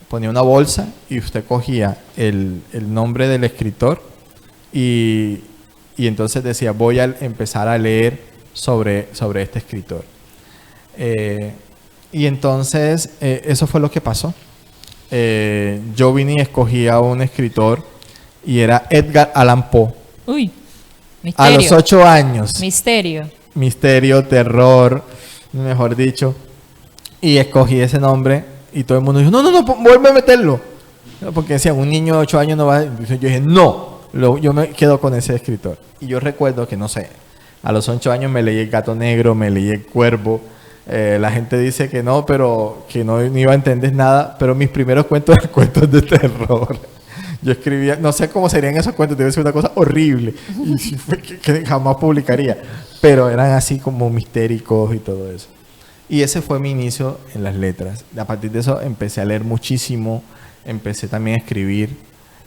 ponía una bolsa y usted cogía el nombre del escritor y entonces decía, voy a empezar a leer sobre este escritor. Y entonces eso fue lo que pasó. Yo vine y escogí a un escritor y era Edgar Allan Poe. Uy, misterio. A los 8 años. Misterio, terror, mejor dicho. Y escogí ese nombre y todo el mundo dijo, no, vuelve a meterlo. Porque decían, un niño de 8 años no va a... Entonces yo dije, no, yo me quedo con ese escritor. Y yo recuerdo que, no sé, a los 8 años me leí El Gato Negro, me leí El Cuervo. La gente dice que no, pero que no iba a entender nada. Pero mis primeros cuentos eran cuentos de terror. Yo escribía, no sé cómo serían esos cuentos, debe ser una cosa horrible y que jamás publicaría. Pero eran así como mistéricos y todo eso. Y ese fue mi inicio en las letras. A partir de eso empecé a leer muchísimo, empecé también a escribir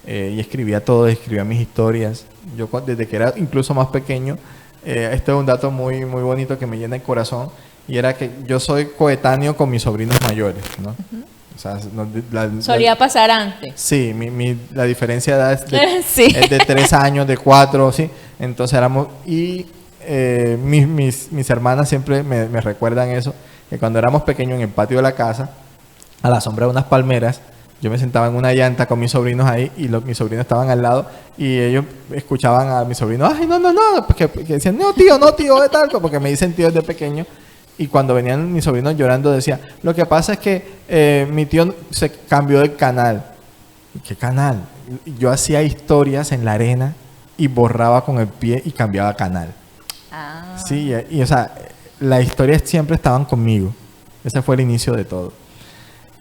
y escribía todo, escribía mis historias. Yo desde que era incluso más pequeño, este es un dato muy, muy bonito que me llena el corazón. Y era que yo soy coetáneo con mis sobrinos mayores, ¿no? Uh-huh. O sea, solía pasar antes. Sí, la diferencia de edad sí. Es de 3 años, de 4, ¿sí? Entonces éramos... Y mis hermanas siempre me recuerdan eso, que cuando éramos pequeños en el patio de la casa, a la sombra de unas palmeras, yo me sentaba en una llanta con mis sobrinos ahí y mis sobrinos estaban al lado y ellos escuchaban a mis sobrinos, ay, no, porque decían, no tío, de tal, porque me dicen tío desde pequeño. Y cuando venían mis sobrinos llorando decía, lo que pasa es que mi tío se cambió de canal. ¿Qué canal? Yo hacía historias en la arena y borraba con el pie y cambiaba canal. Ah. Sí, y o sea, las historias siempre estaban conmigo. Ese fue el inicio de todo.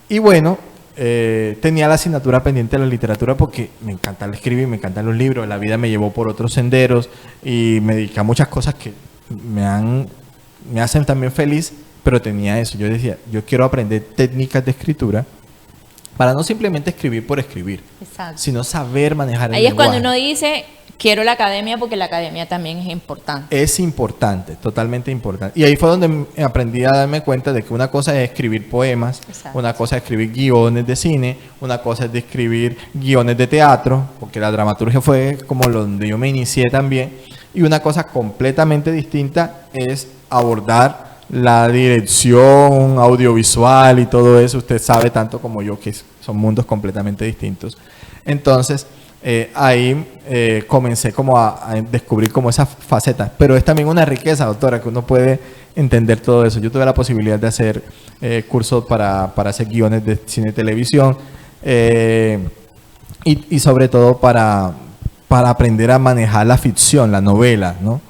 Y bueno, tenía la asignatura pendiente de la literatura porque me encanta escribir, me encantan los libros. La vida me llevó por otros senderos y me dediqué a muchas cosas que me hacen también feliz, pero tenía eso. Yo decía, yo quiero aprender técnicas de escritura para no simplemente escribir por escribir, exacto, sino saber manejar el lenguaje. Ahí es cuando uno dice, quiero la academia porque la academia también es importante. Es importante, totalmente importante. Y ahí fue donde aprendí a darme cuenta de que una cosa es escribir poemas, exacto, una cosa es escribir guiones de cine, una cosa es de escribir guiones de teatro, porque la dramaturgia fue como donde yo me inicié también. Y una cosa completamente distinta es abordar la dirección audiovisual y todo eso. Usted sabe tanto como yo que son mundos completamente distintos. Entonces, ahí comencé como a descubrir como esas facetas. Pero es también una riqueza, doctora, que uno puede entender todo eso. Yo tuve la posibilidad de hacer cursos para hacer guiones de cine y televisión y sobre todo para aprender a manejar la ficción, la novela, ¿no?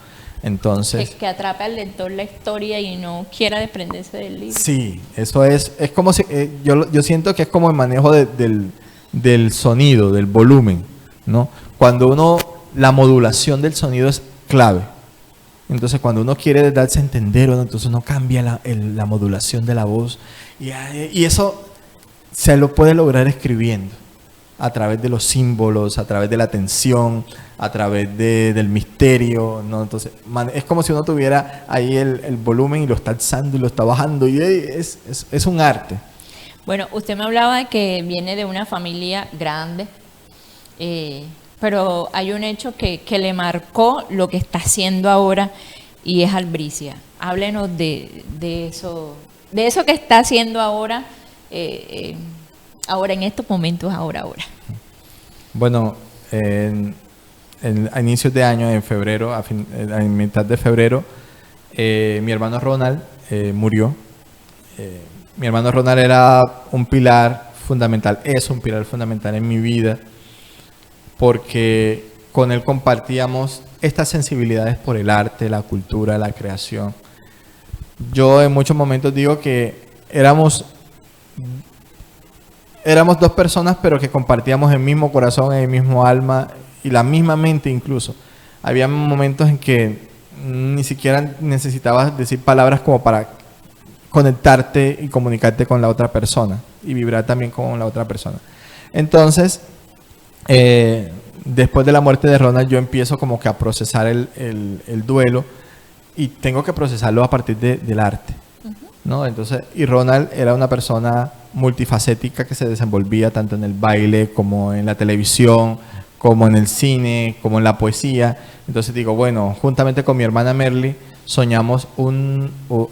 Entonces... que atrape al lector la historia y no quiera desprenderse del libro. Sí, eso es como si... yo siento que es como el manejo del sonido, del volumen, ¿no? Cuando la modulación del sonido es clave. Entonces, cuando uno quiere darse a entender, entonces uno cambia la modulación de la voz. Y eso se lo puede lograr escribiendo, a través de los símbolos, a través de la tensión, a través del misterio, ¿no? Entonces, es como si uno tuviera ahí el volumen y lo está alzando y lo está bajando, y es un arte. Bueno, usted me hablaba de que viene de una familia grande, pero hay un hecho que le marcó lo que está haciendo ahora, y es Albricia. Háblenos de eso que está haciendo ahora, ahora en estos momentos, ahora. Bueno, a inicios de año, en febrero, a mitad de febrero, mi hermano Ronald murió. Mi hermano Ronald era un pilar fundamental, es un pilar fundamental en mi vida, porque con él compartíamos estas sensibilidades por el arte, la cultura, la creación. Yo en muchos momentos digo que éramos dos personas, pero que compartíamos el mismo corazón, el mismo alma y la misma mente incluso. Había momentos en que ni siquiera necesitabas decir palabras como para conectarte y comunicarte con la otra persona y vibrar también con la otra persona. Entonces, después de la muerte de Ronald, yo empiezo como que a procesar el duelo y tengo que procesarlo a partir del arte, ¿no? Entonces, y Ronald era una persona multifacética que se desenvolvía tanto en el baile como en la televisión, como en el cine, como en la poesía. Entonces digo, bueno, juntamente con mi hermana Merly soñamos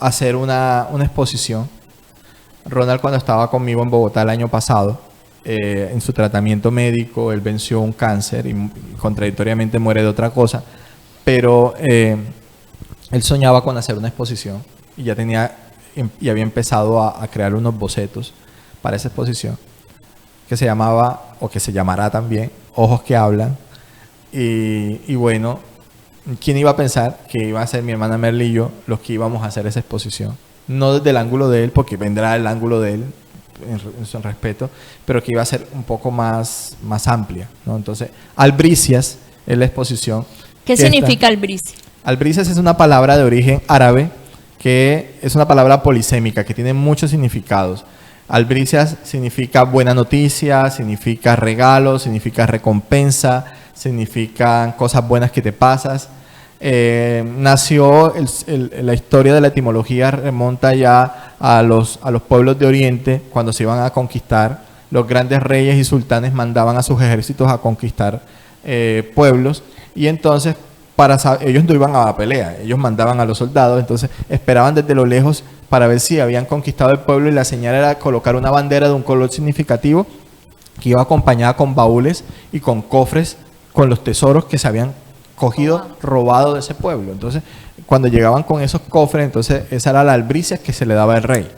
hacer una exposición. Ronald, cuando estaba conmigo en Bogotá el año pasado, en su tratamiento médico, él venció un cáncer y contradictoriamente muere de otra cosa, pero él soñaba con hacer una exposición y ya había empezado a crear unos bocetos para esa exposición que se llamaba, o que se llamará también, Ojos que Hablan. Y bueno, ¿quién iba a pensar que iba a ser mi hermana Merly y yo los que íbamos a hacer esa exposición? No desde el ángulo de él, porque vendrá el ángulo de él, en su respeto, pero que iba a ser un poco más amplia, ¿no? Entonces, albricias es la exposición. ¿Qué significa albricia? Albricias es una palabra de origen árabe, que es una palabra polisémica, que tiene muchos significados. Albricias significa buena noticia, significa regalo, significa recompensa, significan cosas buenas que te pasas. Nació, la historia de la etimología remonta ya a los pueblos de Oriente, cuando se iban a conquistar. Los grandes reyes y sultanes mandaban a sus ejércitos a conquistar pueblos, y entonces ellos no iban a la pelea, ellos mandaban a los soldados, entonces esperaban desde lo lejos para ver si habían conquistado el pueblo, y la señal era colocar una bandera de un color significativo que iba acompañada con baúles y con cofres con los tesoros que se habían cogido, robado de ese pueblo. Entonces, cuando llegaban con esos cofres, entonces esa era la albricia que se le daba al rey,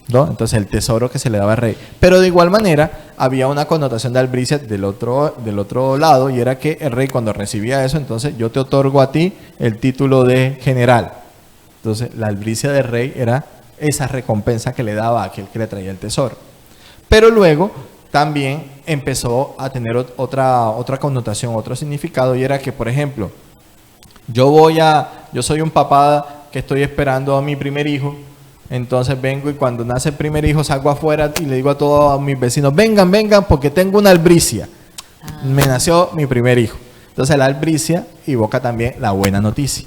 ¿no? Entonces el tesoro que se le daba al rey. Pero de igual manera había una connotación de albricia del otro lado, y era que el rey, cuando recibía eso, entonces yo te otorgo a ti el título de general. Entonces la albricia del rey era esa recompensa que le daba a aquel que le traía el tesoro. Pero luego también empezó a tener otra connotación, otro significado, y era que, por ejemplo, yo soy un papá que estoy esperando a mi primer hijo. Entonces vengo, y cuando nace el primer hijo salgo afuera y le digo a todos mis vecinos, vengan, porque tengo una albricia. Me nació mi primer hijo. Entonces la albricia evoca también la buena noticia.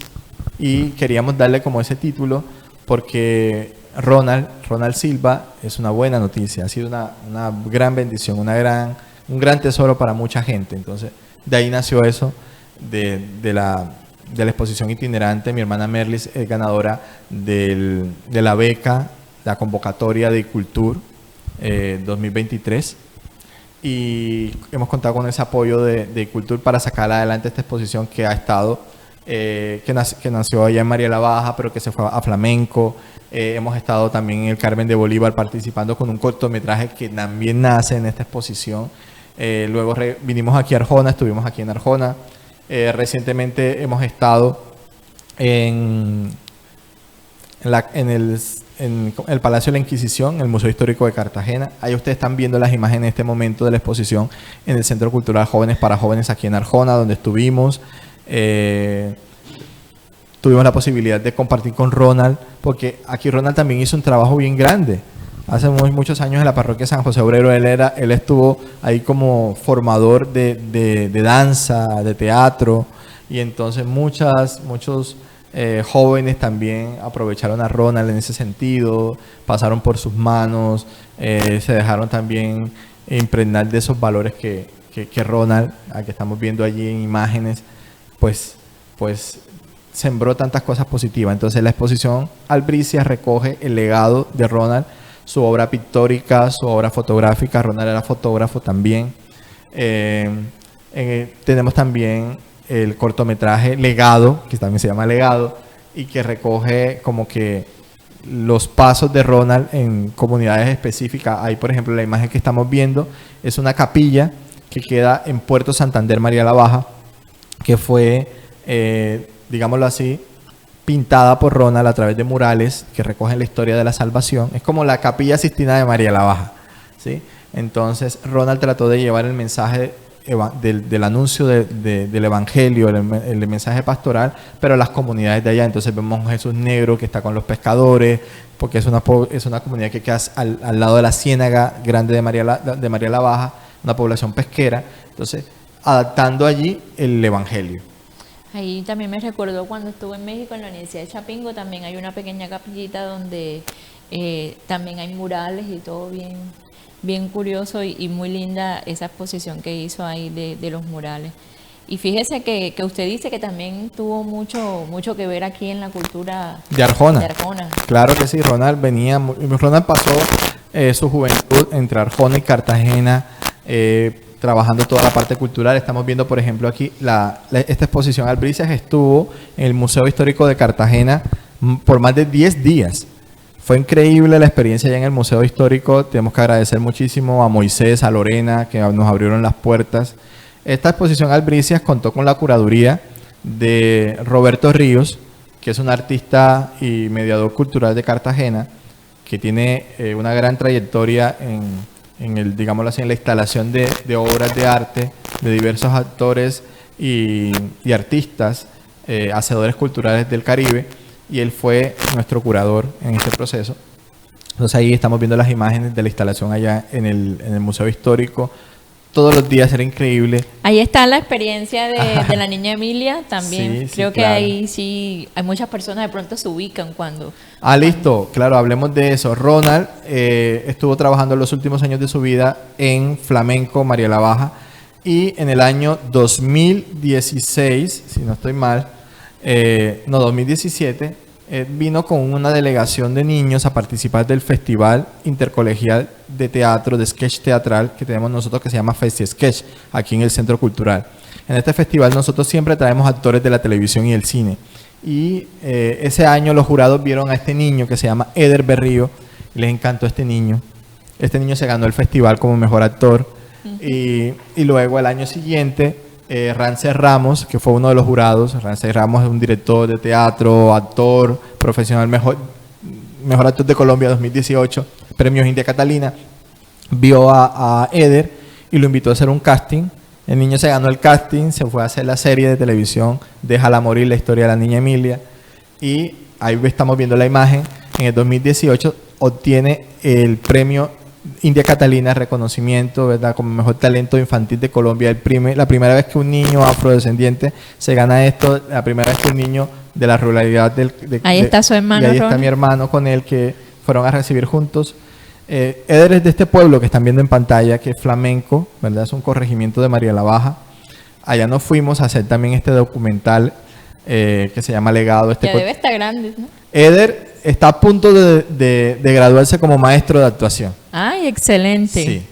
Y queríamos darle como ese título porque Ronald Silva es una buena noticia. Ha sido una gran bendición, un gran tesoro para mucha gente. Entonces de ahí nació eso de la exposición itinerante. Mi hermana Merly es ganadora de la beca, la convocatoria de Cultura 2023, y hemos contado con ese apoyo de Cultura para sacar adelante esta exposición que ha estado, que nació allá en María la Baja, pero que se fue a flamenco. Hemos estado también en el Carmen de Bolívar participando con un cortometraje que también nace en esta exposición. Luego vinimos aquí a Arjona, estuvimos aquí en Arjona. Recientemente hemos estado en el Palacio de la Inquisición, el Museo Histórico de Cartagena. Ahí ustedes están viendo las imágenes en este momento de la exposición en el Centro Cultural Jóvenes para Jóvenes aquí en Arjona, donde estuvimos. Tuvimos la posibilidad de compartir con Ronald, porque aquí Ronald también hizo un trabajo bien grande. Hace muchos años en la parroquia San José Obrero, él estuvo ahí como formador de danza, de teatro, y entonces muchos jóvenes también aprovecharon a Ronald en ese sentido, pasaron por sus manos, se dejaron también impregnar de esos valores que Ronald, a que estamos viendo allí en imágenes, pues sembró tantas cosas positivas. Entonces la exposición Albricias recoge el legado de Ronald, su obra pictórica, su obra fotográfica. Ronald era fotógrafo también. Tenemos también el cortometraje Legado, que también se llama Legado, y que recoge como que los pasos de Ronald en comunidades específicas. Ahí, por ejemplo, la imagen que estamos viendo es una capilla que queda en Puerto Santander, María la Baja, que fue, digámoslo así, pintada por Ronald a través de murales que recogen la historia de la salvación. Es como la Capilla Sixtina de María la Baja, ¿sí? Entonces, Ronald trató de llevar el mensaje del anuncio del Evangelio, el mensaje pastoral, pero a las comunidades de allá. Entonces vemos a un Jesús negro que está con los pescadores, porque es una comunidad que queda al lado de la Ciénaga Grande de María la Baja, una población pesquera. Entonces, adaptando allí el Evangelio. Ahí también me recordó cuando estuve en México, en la Universidad de Chapingo, también hay una pequeña capillita donde también hay murales y todo bien curioso y muy linda esa exposición que hizo ahí de los murales. Y fíjese que usted dice que también tuvo mucho que ver aquí en la cultura de Arjona. Claro que sí, Ronald pasó su juventud entre Arjona y Cartagena, trabajando toda la parte cultural. Estamos viendo, por ejemplo, aquí esta exposición Albricias estuvo en el Museo Histórico de Cartagena por más de 10 días. Fue increíble la experiencia allá en el Museo Histórico. Tenemos que agradecer muchísimo a Moisés, a Lorena, que nos abrieron las puertas. Esta exposición Albricias contó con la curaduría de Roberto Ríos, que es un artista y mediador cultural de Cartagena, que tiene una gran trayectoria digámoslo así, en la instalación de obras de arte de diversos actores y artistas, hacedores culturales del Caribe. Y él fue nuestro curador en este proceso. Entonces ahí estamos viendo las imágenes de la instalación allá en el Museo Histórico. Todos los días era increíble. Ahí está la experiencia de la niña Emilia también. Sí, Creo que claro. ahí sí hay muchas personas de pronto se ubican cuando... Listo, claro, hablemos de eso. Ronald estuvo trabajando los últimos años de su vida en flamenco, María la Baja, y en el año 2016, si no estoy mal, 2017, vino con una delegación de niños a participar del Festival Intercolegial de Teatro, de Sketch Teatral, que tenemos nosotros, que se llama Festi Sketch, aquí en el Centro Cultural. En este festival nosotros siempre traemos actores de la televisión y el cine. Y ese año los jurados vieron a este niño que se llama Eder Berrío, y les encantó este niño. Este niño se ganó el festival como mejor actor. Y luego el año siguiente, Rances Ramos, que fue uno de los jurados. Rances Ramos es un director de teatro, actor, profesional, mejor actor de Colombia 2018, Premios India Catalina. Vio a Eder y lo invitó a hacer un casting. El niño se ganó el casting, se fue a hacer la serie de televisión Déjala morir, la historia de la niña Emilia. Y ahí estamos viendo la imagen. En el 2018 obtiene el premio India Catalina, reconocimiento, ¿verdad?, como mejor talento infantil de Colombia. La primera vez que un niño afrodescendiente se gana esto, la primera vez que un niño de la ruralidad ahí está su hermano. Y ahí está mi hermano con él, que fueron a recibir juntos. Eder es de este pueblo que están viendo en pantalla, que es flamenco, ¿verdad? Es un corregimiento de María la Baja. Allá nos fuimos a hacer también este documental que se llama Legado. Ya debe estar grande, ¿no? Eder está a punto de graduarse como maestro de actuación. ¡Ay, excelente! Sí.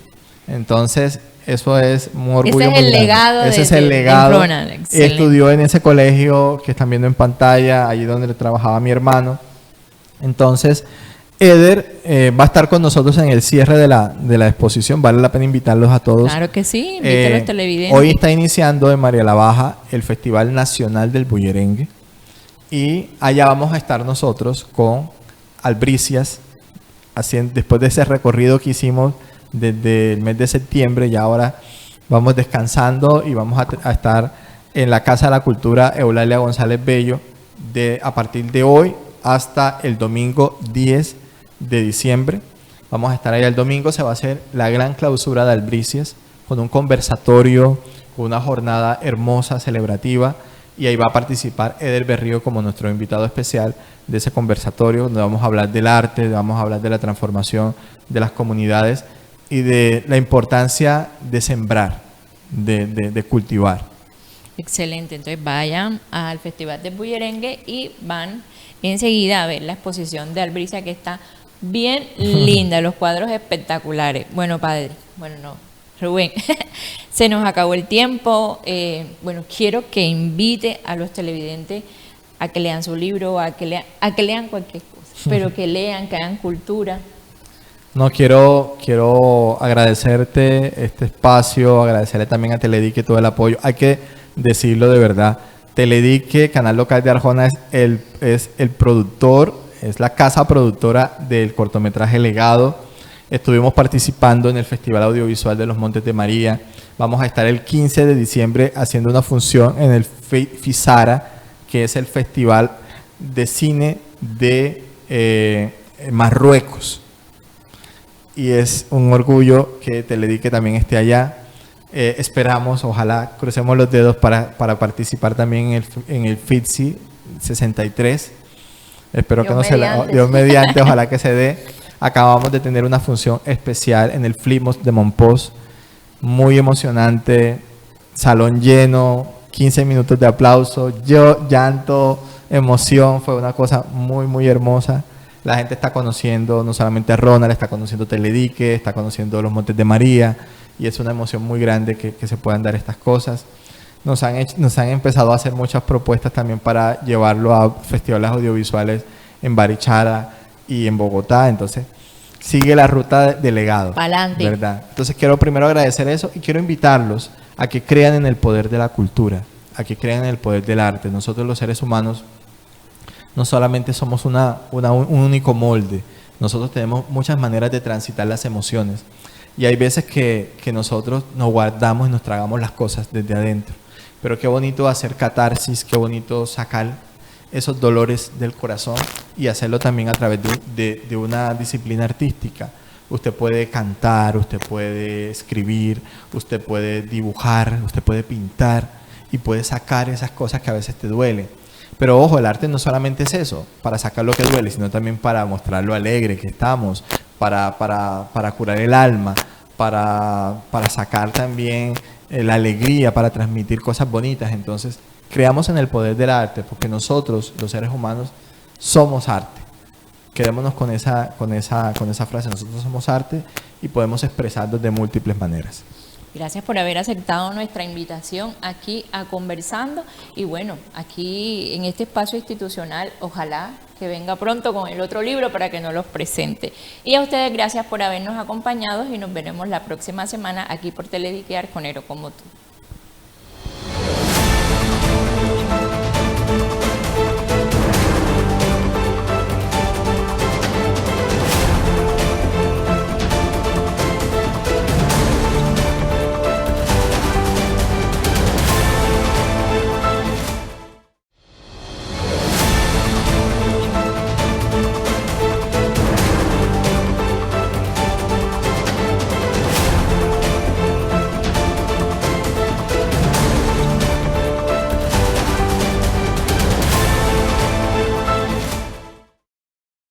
Entonces, eso es muy orgullo. Ese es el legado. Ese es el legado. Ronald. Estudió en ese colegio que están viendo en pantalla, allí donde trabajaba mi hermano. Entonces, Eder va a estar con nosotros en el cierre de la exposición. Vale la pena invitarlos a todos. Claro que sí, invite a los televidentes. Hoy está iniciando en María la Baja el Festival Nacional del Bullerengue. Y allá vamos a estar nosotros con Albricias, después de ese recorrido que hicimos desde el mes de septiembre. Ya ahora vamos descansando y vamos a estar en la Casa de la Cultura Eulalia González Bello a partir de hoy hasta el domingo 10 de diciembre. Vamos a estar allá el domingo. Se va a hacer la gran clausura de Albricias con un conversatorio, con una jornada hermosa, celebrativa. Y ahí va a participar Eder Berrío como nuestro invitado especial de ese conversatorio, donde vamos a hablar del arte, vamos a hablar de la transformación de las comunidades y de la importancia de sembrar, de cultivar. Excelente, entonces vayan al Festival de Bullerengue y van enseguida a ver la exposición de Albricias, que está bien linda, los cuadros espectaculares. Bueno, padre, Rubén, se nos acabó el tiempo. Quiero que invite a los televidentes a que lean su libro, a que lean cualquier cosa. pero que lean, que hagan cultura. No, quiero agradecerte este espacio, agradecerle también a Teledique todo el apoyo. Hay que decirlo de verdad. Teledique, Canal Local de Arjona, es el productor, es la casa productora del cortometraje Legado. Estuvimos participando en el Festival Audiovisual de los Montes de María. Vamos a estar el 15 de diciembre haciendo una función en el FISARA, que es el Festival de Cine de Marruecos. Y es un orgullo que Teledique también esté allá. Esperamos, ojalá crucemos los dedos para participar también en el FITSI 63. Espero que no se la... Dios mediante, ojalá que se dé. Acabamos de tener una función especial en el Flimos de Monpós. Muy emocionante. Salón lleno, 15 minutos de aplauso, llanto, emoción. Fue una cosa muy, muy hermosa. La gente está conociendo no solamente a Ronald, está conociendo Teledique, está conociendo los Montes de María, y es una emoción muy grande que se puedan dar estas cosas. Nos han empezado a hacer muchas propuestas también para llevarlo a festivales audiovisuales en Barichara y en Bogotá. Entonces, sigue la ruta de Legado. Pa'lante. ¿Verdad? Entonces, quiero primero agradecer eso y quiero invitarlos a que crean en el poder de la cultura, a que crean en el poder del arte. Nosotros los seres humanos no solamente somos un único molde, nosotros tenemos muchas maneras de transitar las emociones. Y hay veces que nosotros nos guardamos y nos tragamos las cosas desde adentro. Pero qué bonito hacer catarsis, qué bonito sacar esos dolores del corazón y hacerlo también a través de una disciplina artística. Usted puede cantar, usted puede escribir, usted puede dibujar, usted puede pintar y puede sacar esas cosas que a veces te duelen. Pero ojo, el arte no solamente es eso, para sacar lo que duele, sino también para mostrar lo alegre que estamos, para curar el alma, para sacar también la alegría, para transmitir cosas bonitas. Entonces, creamos en el poder del arte, porque nosotros, los seres humanos, somos arte. Quedémonos con esa frase, nosotros somos arte y podemos expresarnos de múltiples maneras. Gracias por haber aceptado nuestra invitación aquí a Conversando. Y bueno, aquí en este espacio institucional, ojalá que venga pronto con el otro libro para que nos los presente. Y a ustedes, gracias por habernos acompañado y nos veremos la próxima semana aquí por Teledique Arjonero como tú.